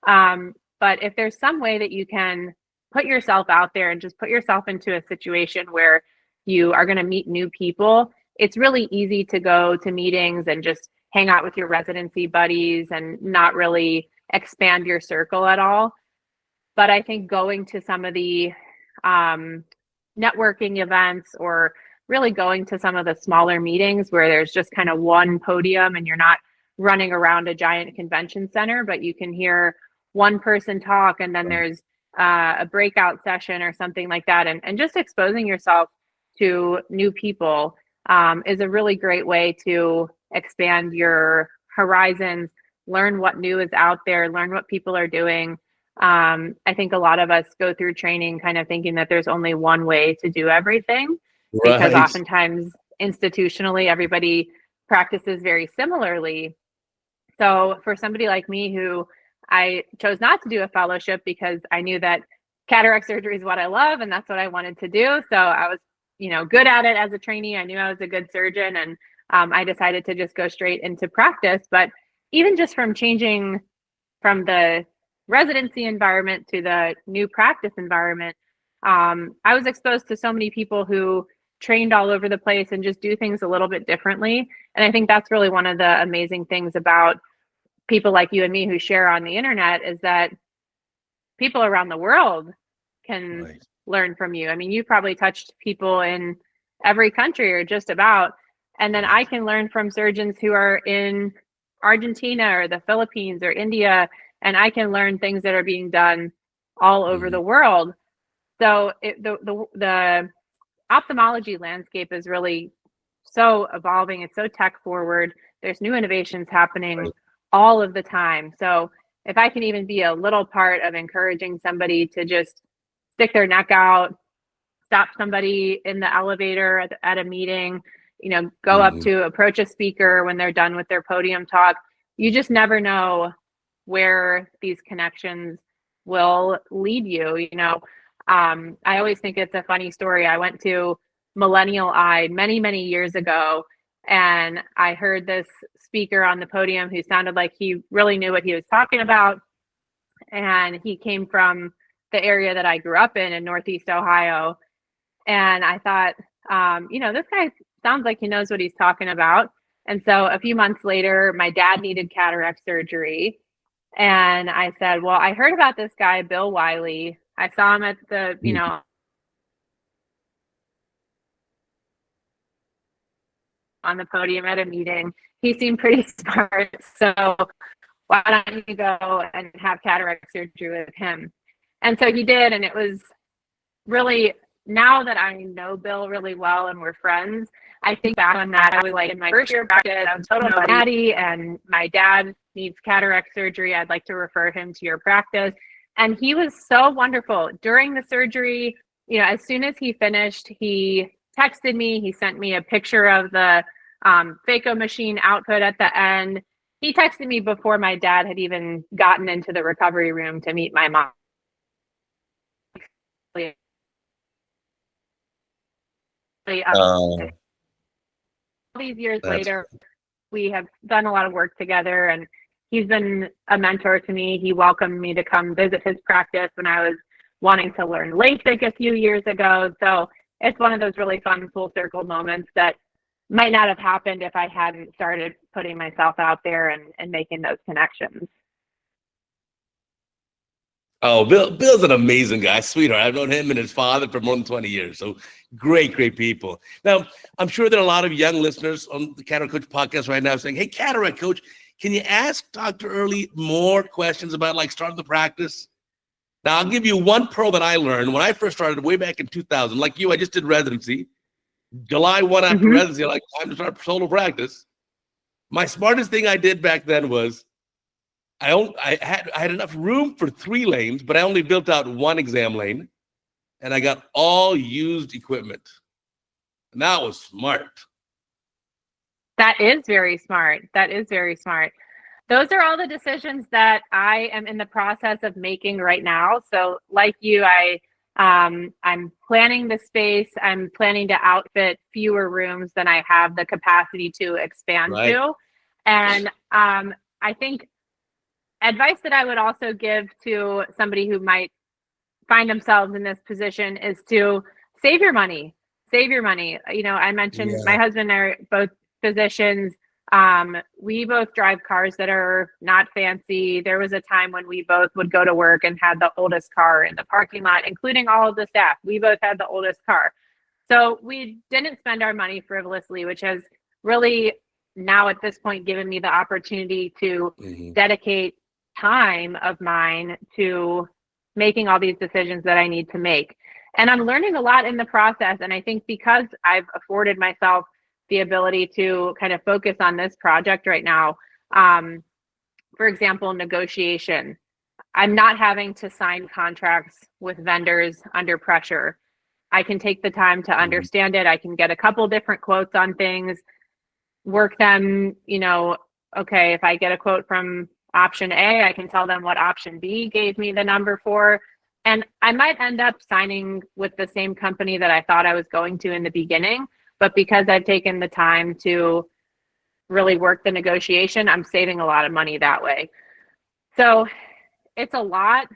But if there's some way that you can put yourself out there and just put yourself into a situation where you are going to meet new people, it's really easy to go to meetings and just hang out with your residency buddies and not really expand your circle at all. But I think going to some of the networking events, or really going to some of the smaller meetings where there's just kind of one podium and you're not running around a giant convention center, but you can hear one person talk, and then there's a breakout session or something like that, and just exposing yourself to new people is a really great way to expand your horizons, learn what new is out there, learn what people are doing. I think a lot of us go through training kind of thinking that there's only one way to do everything, because oftentimes institutionally everybody practices very similarly. So for somebody like me, who I chose not to do a fellowship because I knew that cataract surgery is what I love and that's what I wanted to do. So I was, good at it as a trainee. I knew I was a good surgeon, and I decided to just go straight into practice. But even just from changing from the residency environment to the new practice environment, I was exposed to so many people who trained all over the place and just do things a little bit differently. And I think that's really one of the amazing things about people like you and me who share on the internet, is that people around the world can learn from you. I mean, you probably touched people in every country or just about, and then I can learn from surgeons who are in Argentina or the Philippines or India, and I can learn things that are being done all over the world. So the ophthalmology landscape is really so evolving. It's so tech forward. There's new innovations happening all of the time. So if I can even be a little part of encouraging somebody to just stick their neck out, stop somebody in the elevator at a meeting, go up to approach a speaker when they're done with their podium talk, you just never know where these connections will lead you. I always think it's a funny story. I went to Millennial Eye many, many years ago, and I heard this speaker on the podium who sounded like he really knew what he was talking about. And he came from the area that I grew up in Northeast Ohio. And I thought, this guy sounds like he knows what he's talking about. And so a few months later, my dad needed cataract surgery. And I said, well, I heard about this guy, Bill Wiley. I saw him at the, on the podium at a meeting. He seemed pretty smart. So why don't you go and have cataract surgery with him? And so he did. And it was really, now that I know Bill really well and we're friends, I think back on that. I was like, in my first year of practice, I was total natty, and my dad needs cataract surgery. I'd like to refer him to your practice. And he was so wonderful during the surgery. As soon as he finished, he texted me. He sent me a picture of the phaco machine output at the end. He texted me before my dad had even gotten into the recovery room to meet my mom. All these years later, we have done a lot of work together, and he's been a mentor to me. He welcomed me to come visit his practice when I was wanting to learn LASIK a few years ago. So it's one of those really fun full circle moments that might not have happened if I hadn't started putting myself out there and making those connections. Oh, Bill's an amazing guy, sweetheart. I've known him and his father for more than 20 years. So great people. Now, I'm sure there are a lot of young listeners on the Cataract Coach podcast right now saying, hey, Cataract Coach, can you ask Dr. Early more questions about starting the practice? Now, I'll give you one pearl that I learned when I first started way back in 2000. Like you, I just did residency. July 1 after residency, like, time to start solo practice. My smartest thing I did back then was I had enough room for 3 lanes, but I only built out 1 exam lane, and I got all used equipment. And that was smart. That is very smart. That is very smart. Those are all the decisions that I am in the process of making right now. So like you, I'm planning the space. I'm planning to outfit fewer rooms than I have the capacity to expand to. And I think advice that I would also give to somebody who might find themselves in this position is to save your money. Save your money. You know, I mentioned my husband and I are both physicians. We both drive cars that are not fancy. There was a time when we both would go to work and had the oldest car in the parking lot, including all of the staff. We both had the oldest car. So we didn't spend our money frivolously, which has really now at this point given me the opportunity to dedicate time of mine to making all these decisions that I need to make. And I'm learning a lot in the process. And I think because I've afforded myself the ability to kind of focus on this project right now, for example, negotiation, I'm not having to sign contracts with vendors under pressure. I can take the time to understand it. I can get a couple different quotes on things, work them, you know, okay, if I get a quote from option A, I can tell them what option B gave me the number for. And I might end up signing with the same company that I thought I was going to in the beginning, but because I've taken the time to really work the negotiation, I'm saving a lot of money that way. So it's a lot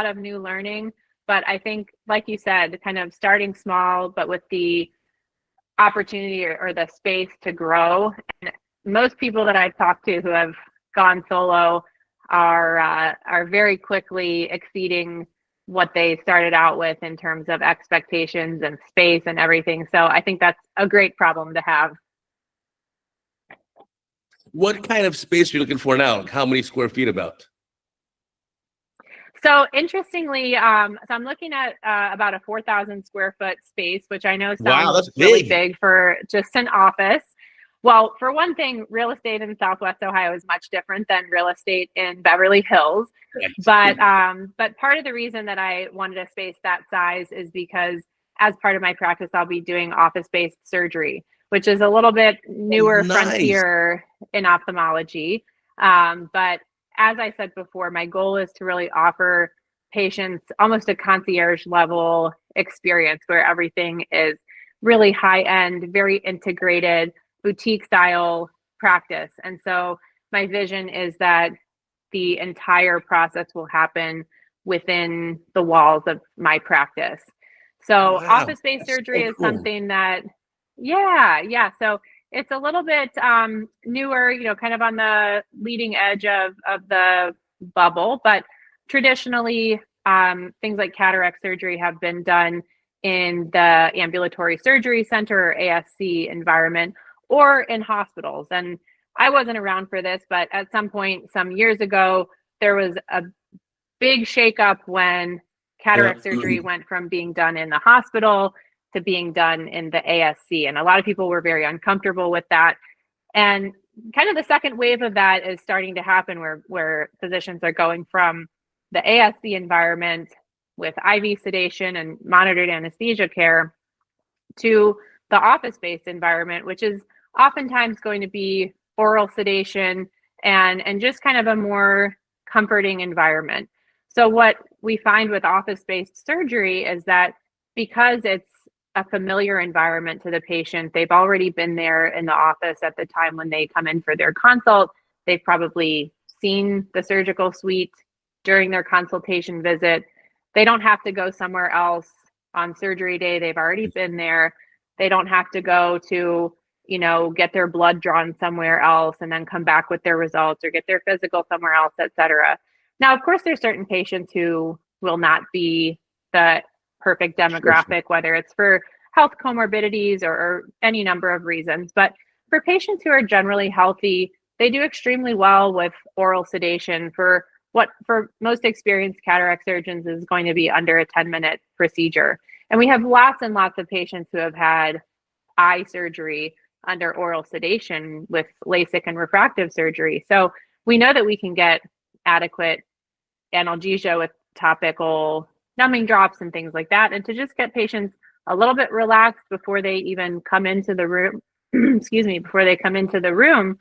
of new learning, but I think, like you said, kind of starting small, but with the opportunity or the space to grow. And most people that I've talked to who have gone solo are very quickly exceeding what they started out with in terms of expectations and space and everything. So I think that's a great problem to have. What kind of space are you looking for now? How many square feet about? So interestingly, so I'm looking at about a 4,000 square foot space, which I know sounds really big for just an office. Well, for one thing, real estate in Southwest Ohio is much different than real estate in Beverly Hills. But part of the reason that I wanted a space that size is because as part of my practice, I'll be doing office-based surgery, which is a little bit newer frontier in ophthalmology. But as I said before, my goal is to really offer patients almost a concierge level experience where everything is really high end, very integrated, boutique style practice. And so my vision is that the entire process will happen within the walls of my practice. So office-based surgery is something that, so it's a little bit newer, you know, kind of on the leading edge of the bubble, but traditionally things like cataract surgery have been done in the ambulatory surgery center or ASC environment or in hospitals. And I wasn't around for this, but at some point some years ago, there was a big shakeup when cataract surgery went from being done in the hospital to being done in the ASC. And a lot of people were very uncomfortable with that. And kind of the second wave of that is starting to happen where physicians are going from the ASC environment with IV sedation and monitored anesthesia care to the office-based environment, which is oftentimes going to be oral sedation and just kind of a more comforting environment. So what we find with office-based surgery is that because it's a familiar environment to the patient, they've already been there in the office at the time when they come in for their consult. They've probably seen the surgical suite during their consultation visit. They don't have to go somewhere else on surgery day. They've already been there. They don't have to go to, you know, get their blood drawn somewhere else and then come back with their results or get their physical somewhere else, et cetera. Now, of course, there's certain patients who will not be the perfect demographic, whether it's for health comorbidities or any number of reasons. But for patients who are generally healthy, they do extremely well with oral sedation for what for most experienced cataract surgeons is going to be under a 10-minute procedure. And we have lots and lots of patients who have had eye surgery under oral sedation with LASIK and refractive surgery. So we know that we can get adequate analgesia with topical numbing drops and things like that. And to just get patients a little bit relaxed before they even come into the room, excuse me, before they come into the room,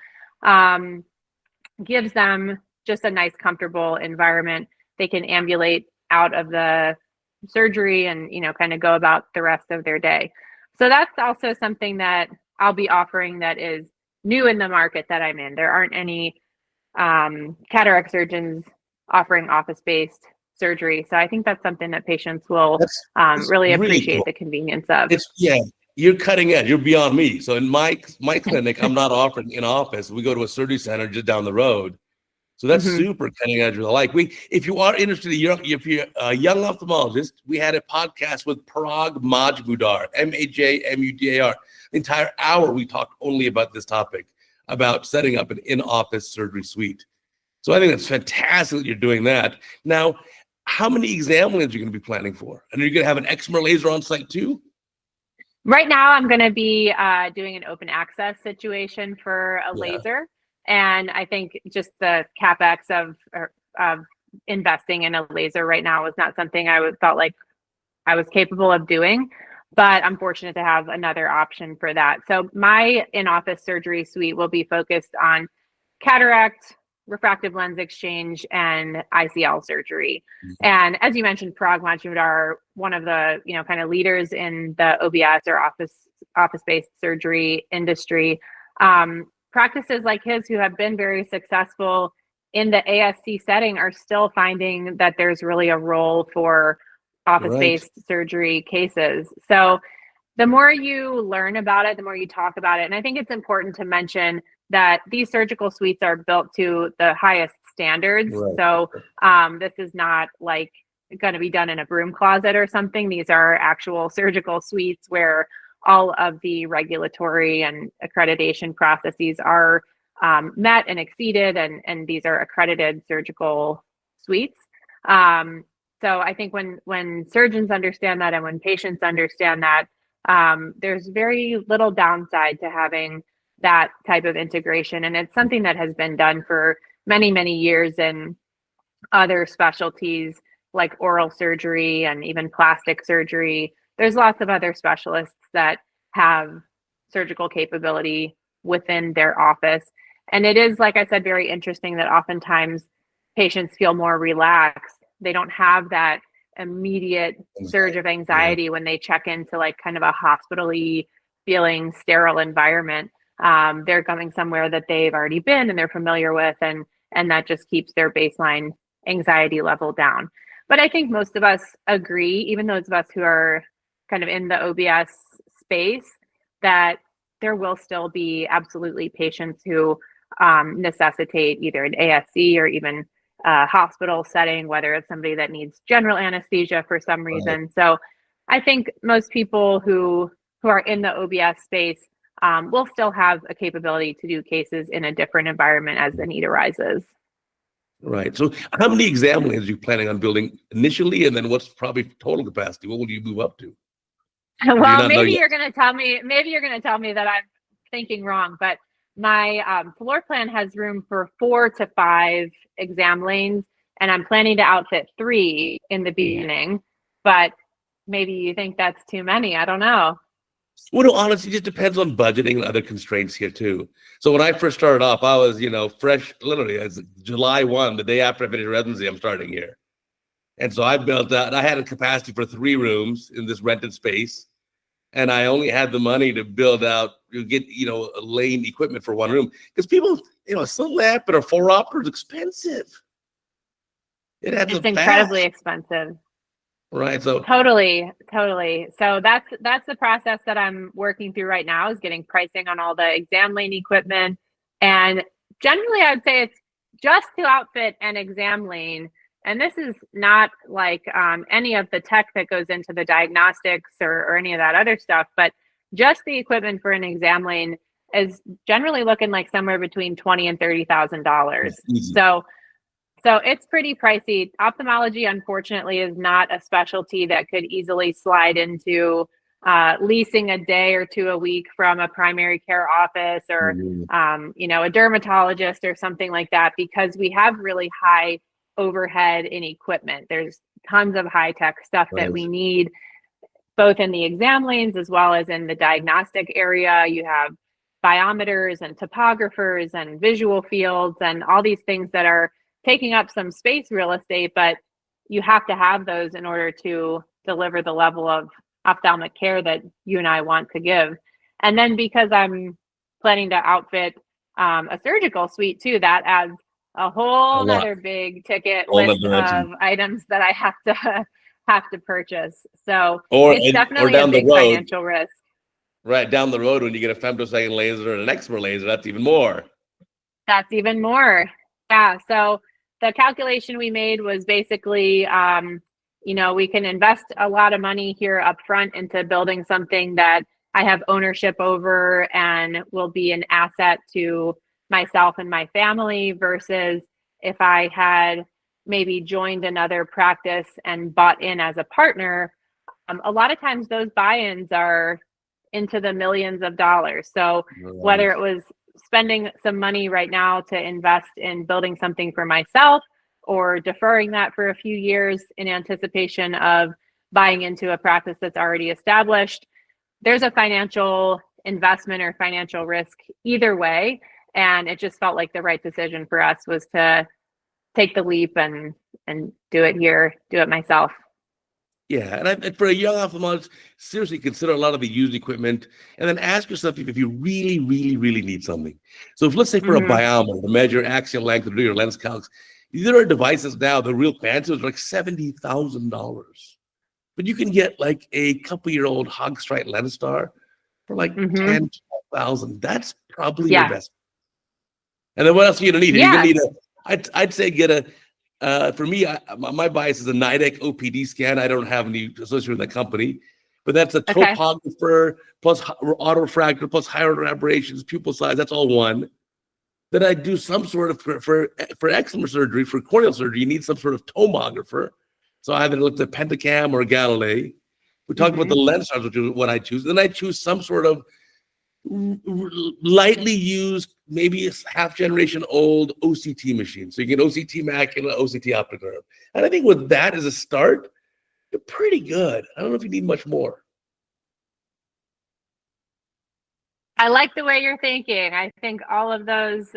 gives them just a nice, comfortable environment. They can ambulate out of the surgery and, kind of go about the rest of their day. So that's also something that I'll be offering that is new in the market that I'm in. There aren't any cataract surgeons offering office-based surgery. So I think that's something that patients will really appreciate cool. The convenience of. You're cutting edge. You're beyond me. So in my clinic, I'm not offering in office. We go to a surgery center just down the road. So that's super cutting edge. If you are interested, if you're a young ophthalmologist, we had a podcast with Parag Majmudar, Majmudar. The entire hour we talked only about this topic, about setting up an in-office surgery suite. So I think that's fantastic that you're doing that. Now, how many exam lanes are you going to be planning for? And are you going to have an excimer laser on site too? Right now, I'm going to be doing an open access situation for a laser. And I think just the CapEx of investing in a laser right now was not something I felt like I was capable of doing, but I'm fortunate to have another option for that. So my in-office surgery suite will be focused on cataract, refractive lens exchange, and ICL surgery. And as you mentioned, Parag Majmudar, one of the kind of leaders in the OBS or office-based surgery industry. Practices like his who have been very successful in the ASC setting are still finding that there's really a role for office-based surgery cases. So the more you learn about it, the more you talk about it. And I think it's important to mention that these surgical suites are built to the highest standards. So this is not like going to be done in a broom closet or something. These are actual surgical suites where all of the regulatory and accreditation processes are met and exceeded, and these are accredited surgical suites. So I think when surgeons understand that and when patients understand that, there's very little downside to having that type of integration. And it's something that has been done for many, many years in other specialties like oral surgery and even plastic surgery. There's lots of other specialists that have surgical capability within their office. And it is, like I said, very interesting that oftentimes patients feel more relaxed. They don't have that immediate surge of anxiety when they check into like kind of a hospital-y feeling sterile environment. They're coming somewhere that they've already been and they're familiar with, and that just keeps their baseline anxiety level down. But I think most of us agree, even those of us who are kind of in the OBS space, that there will still be absolutely patients who necessitate either an ASC or even a hospital setting, whether it's somebody that needs general anesthesia for some reason. So I think most people who are in the OBS space will still have a capability to do cases in a different environment as the need arises. Right. So how many exam lanes are you planning on building initially, and then what's probably total capacity? What will you move up to? Well, maybe you're going to tell me that I'm thinking wrong, but my floor plan has room for 4 to 5 exam lanes, and I'm planning to outfit 3 in the beginning, but maybe you think that's too many. I don't know. Well, no, honestly, it just depends on budgeting and other constraints here too. So when I first started off, I was, fresh, literally as July 1, the day after I finished residency, I'm starting here. And so I built out, I had a capacity for 3 rooms in this rented space. And I only had the money to build out, get, a lane equipment for 1 room. Because people, a slit or a 4-opter is expensive. It's incredibly expensive. Right. So totally. So that's the process that I'm working through right now, is getting pricing on all the exam lane equipment. And generally I would say it's just to outfit an exam lane. And this is not like any of the tech that goes into the diagnostics or any of that other stuff, but just the equipment for an exam lane is generally looking like somewhere between $20,000 and $30,000. So it's pretty pricey. Ophthalmology, unfortunately, is not a specialty that could easily slide into leasing a day or two a week from a primary care office or, a dermatologist or something like that, because we have really high overhead in equipment. There's tons of high tech stuff that we need, both in the exam lanes as well as in the diagnostic area. You have biometers and topographers and visual fields and all these things that are taking up some space real estate, but you have to have those in order to deliver the level of ophthalmic care that you and I want to give. And then because I'm planning to outfit a surgical suite too, that adds a whole other big ticket list of items that I have to purchase. So it's definitely a big financial risk. Right down the road, when you get a femtosecond laser and an excimer laser, that's even more. That's even more. Yeah. So the calculation we made was basically, we can invest a lot of money here up front into building something that I have ownership over and will be an asset to myself and my family, versus if I had maybe joined another practice and bought in as a partner. A lot of times those buy-ins are into the millions of dollars. So whether it was spending some money right now to invest in building something for myself, or deferring that for a few years in anticipation of buying into a practice that's already established, there's a financial investment or financial risk either way. And it just felt like the right decision for us was to take the leap and do it myself. Yeah, and for a young ophthalmologist, seriously consider a lot of the used equipment, and then ask yourself if you really, really, really need something. So if, let's say, for a biometer to measure axial length or do your lens calcs, there are devices now, the real fancy ones, like $70,000. But you can get like a couple-year-old Hogstrite lens star for like 10, 12,000. That's probably your best. And then what else are you gonna need? You're gonna need I'd say get a, for me, my bias is a NIDEC OPD scan. I don't have any associated with that company, but that's a topographer plus autorefractor plus high order aberrations, pupil size. That's all one. Then I do some sort of, for excimer surgery, for corneal surgery, you need some sort of tomographer. So I either looked at Pentacam or Galilei. We talked about the lens stars, which is what I choose. Then I choose some sort of lightly used, maybe a half generation old OCT machine. So you get OCT macula, OCT optic nerve. And I think with that as a start, you're pretty good. I don't know if you need much more. I like the way you're thinking. I think all of those,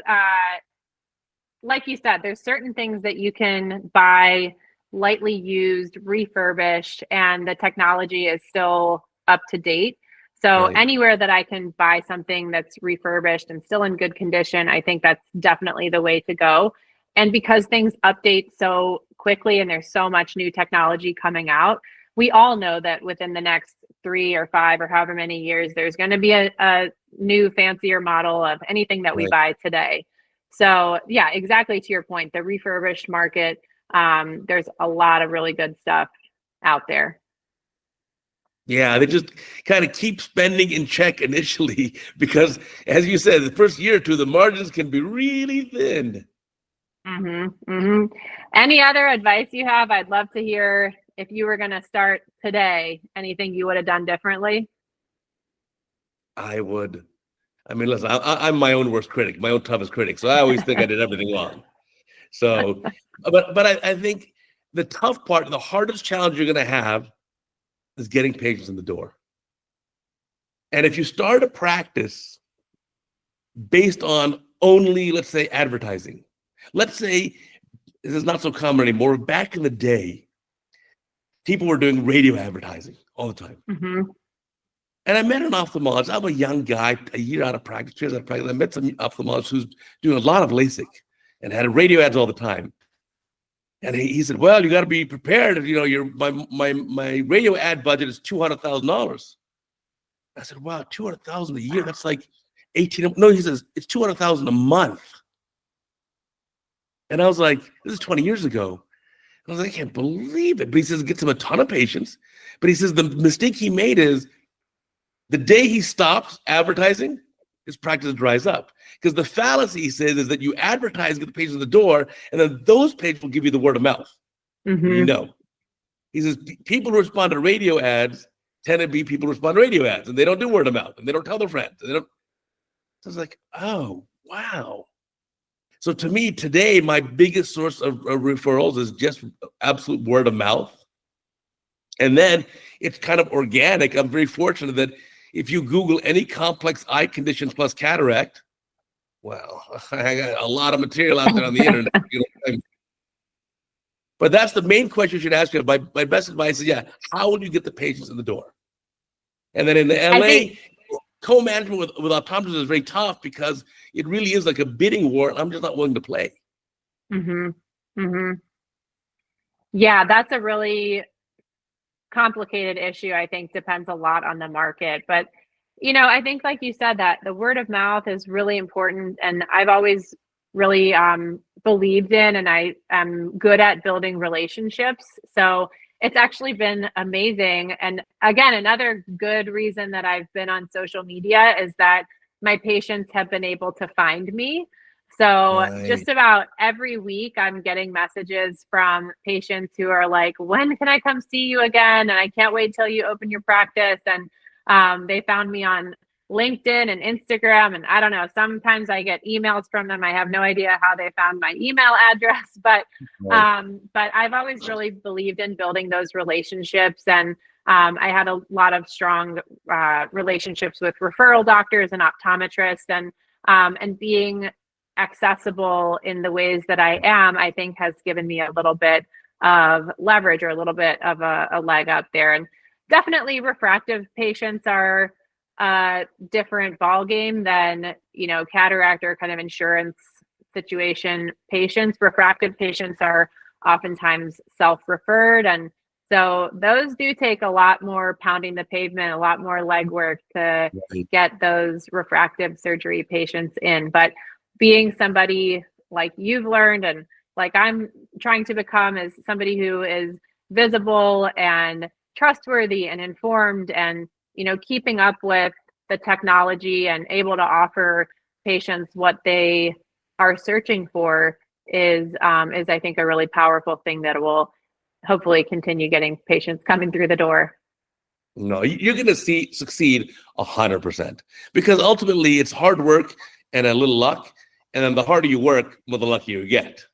like you said, there's certain things that you can buy lightly used, refurbished, and the technology is still up to date. So anywhere that I can buy something that's refurbished and still in good condition, I think that's definitely the way to go. And because things update so quickly and there's so much new technology coming out, we all know that within the next 3 or 5 or however many years, there's going to be a new fancier model of anything that we buy today. So yeah, exactly to your point, the refurbished market, there's a lot of really good stuff out there. Yeah, they just kind of keep spending in check initially because, as you said, the first year or two, the margins can be really thin. Any other advice you have? I'd love to hear, if you were going to start today, anything you would have done differently? I would. I mean, listen, I'm my own worst critic, my own toughest critic. So I always think I did everything wrong. So, but I think the tough part, the hardest challenge you're going to have is getting patients in the door. And if you start a practice based on only, let's say, advertising, let's say, this is not so common anymore. Back in the day, people were doing radio advertising all the time. And I met an ophthalmologist. I'm a young guy, a year out of practice, 2 years out of practice. I met some ophthalmologist who's doing a lot of LASIK and had radio ads all the time. And he said, well, you got to be prepared. My radio ad budget is $200,000. I said, wow, $200,000 a year. That's like 18. No, he says, it's $200,000 a month. And I was like, this is 20 years ago. I was like, I can't believe it. But he says, it gets him a ton of patients. But he says the mistake he made is the day he stops advertising his practice dries up. Because the fallacy, he says, is that you advertise, get the patients in the door, and then those patients will give you the word of mouth. Mm-hmm. He says people who respond to radio ads tend to be people who respond to radio ads, and they don't do word of mouth, and they don't tell their friends. They don't. So it's like, oh, wow. So to me, today, my biggest source of referrals is just absolute word of mouth. And then it's kind of organic. I'm very fortunate that if you Google any complex eye condition plus cataract, well, I got a lot of material out there on the internet. But that's the main question you should ask you. My best advice is, yeah, how will you get the patients in the door? And then in the LA, co-management with optometrists is very tough because it really is like a bidding war, and I'm just not willing to play. Yeah, that's a really complicated issue. I think depends a lot on the market. But, I think like you said, that the word of mouth is really important. And I've always really believed in, and I am good at building relationships. So it's actually been amazing. And again, another good reason that I've been on social media is that my patients have been able to find me. So just about every week, I'm getting messages from patients who are like, when can I come see you again? And I can't wait till you open your practice. And they found me on LinkedIn and Instagram. And I don't know, sometimes I get emails from them. I have no idea how they found my email address, but I've always really believed in building those relationships. And I had a lot of strong relationships with referral doctors and optometrists, and being accessible in the ways that I am, I think has given me a little bit of leverage or a little bit of a leg up there. And definitely refractive patients are a different ballgame than, cataract or kind of insurance situation patients. Refractive patients are oftentimes self-referred. And so those do take a lot more pounding the pavement, a lot more legwork to get those refractive surgery patients in. But being somebody like you've learned and like I'm trying to become, is somebody who is visible and trustworthy and informed and, keeping up with the technology and able to offer patients what they are searching for is I think a really powerful thing that will hopefully continue getting patients coming through the door. No, you're going to succeed 100% because ultimately it's hard work and a little luck. And then the harder you work, the luckier you get.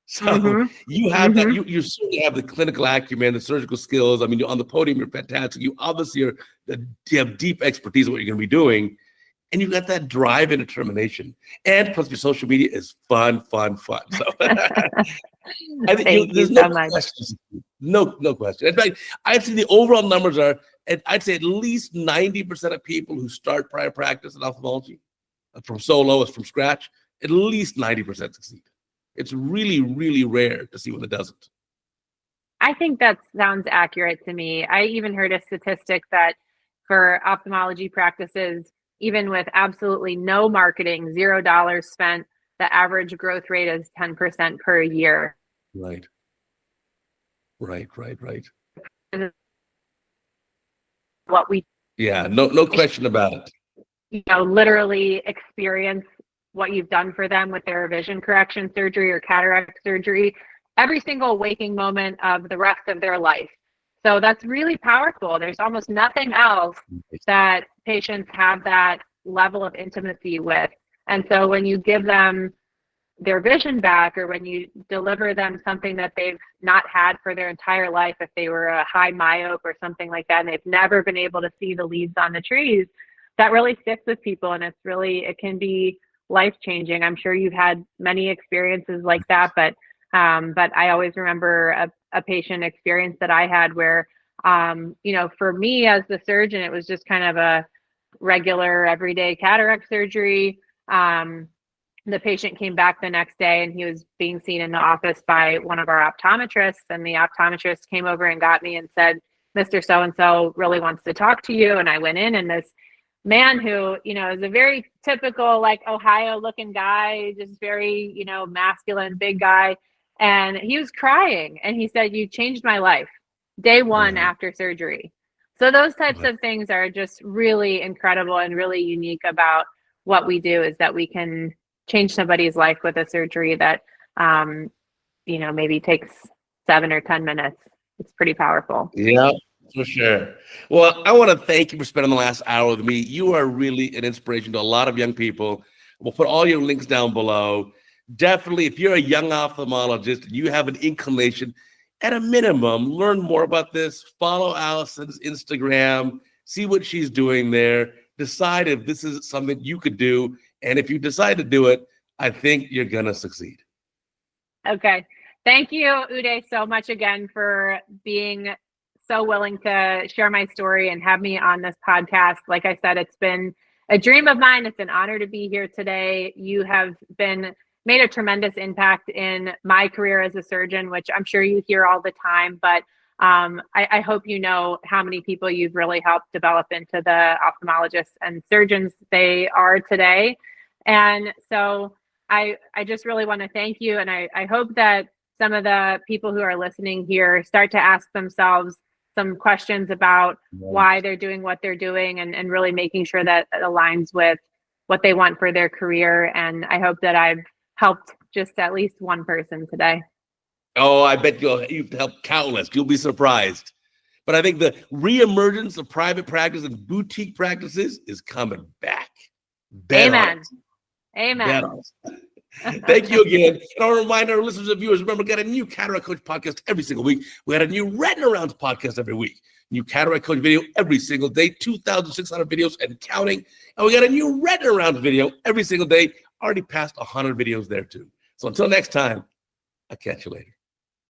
So you have that. You certainly have the clinical acumen, the surgical skills. I mean, on the podium, you're fantastic. You obviously you have deep expertise in what you're going to be doing. And you've got that drive and determination. And plus your social media is fun. So I think there's no question. No question. In fact, I'd say the overall numbers are, I'd say at least 90% of people who start private practice in ophthalmology from solo, from scratch, at least 90% succeed. It's really, really rare to see one that doesn't. I think that sounds accurate to me. I even heard a statistic that for ophthalmology practices, even with absolutely no marketing, $0 spent, the average growth rate is 10% per year. Right. What we no question about it. Literally experience what you've done for them with their vision correction surgery or cataract surgery every single waking moment of the rest of their life. So that's really powerful. There's almost nothing else that patients have that level of intimacy with. And so when you give them their vision back, or when you deliver them something that they've not had for their entire life, if they were a high myope or something like that, and they've never been able to see the leaves on the trees, that really sticks with people. And it can be life-changing. I'm sure you've had many experiences like that, but I always remember a patient experience that I had where, for me as the surgeon, it was just kind of a regular everyday cataract surgery. The patient came back the next day and he was being seen in the office by one of our optometrists, and the optometrist came over and got me and said, Mr. So-and-so really wants to talk to you. And I went in, and this man who, is a very typical, like, Ohio looking guy, just very, masculine, big guy. And he was crying, and he said, you changed my life day one after surgery. So those types of things are just really incredible and really unique about what we do is that we can change somebody's life with a surgery that, maybe takes 7 or 10 minutes. It's pretty powerful. Yeah, for sure. Well, I want to thank you for spending the last hour with me. You are really an inspiration to a lot of young people. We'll put all your links down below. Definitely, if you're a young ophthalmologist and you have an inclination, at a minimum, learn more about this. Follow Alison's Instagram. See what she's doing there. Decide if this is something you could do. And if you decide to do it, I think you're going to succeed. Okay. Thank you, Uday, so much again for being so willing to share my story and have me on this podcast. Like I said, it's been a dream of mine. It's an honor to be here today. You have made a tremendous impact in my career as a surgeon, which I'm sure you hear all the time, but I hope you know how many people you've really helped develop into the ophthalmologists and surgeons they are today. And so I just really want to thank you. And I hope that some of the people who are listening here start to ask themselves some questions about why they're doing what they're doing and really making sure that it aligns with what they want for their career. And I hope that I've helped just at least one person today. Oh, I bet you've helped countless. You'll be surprised. But I think the reemergence of private practice and boutique practices is coming back. Amen. Amen. Thank you again. And I'll remind our listeners and viewers, remember, we got a new Cataract Coach podcast every single week. We got a new Retina Rounds podcast every week. New Cataract Coach video every single day, 2,600 videos and counting. And we got a new Retina Rounds video every single day. Already passed 100 videos there too. So until next time, I'll catch you later.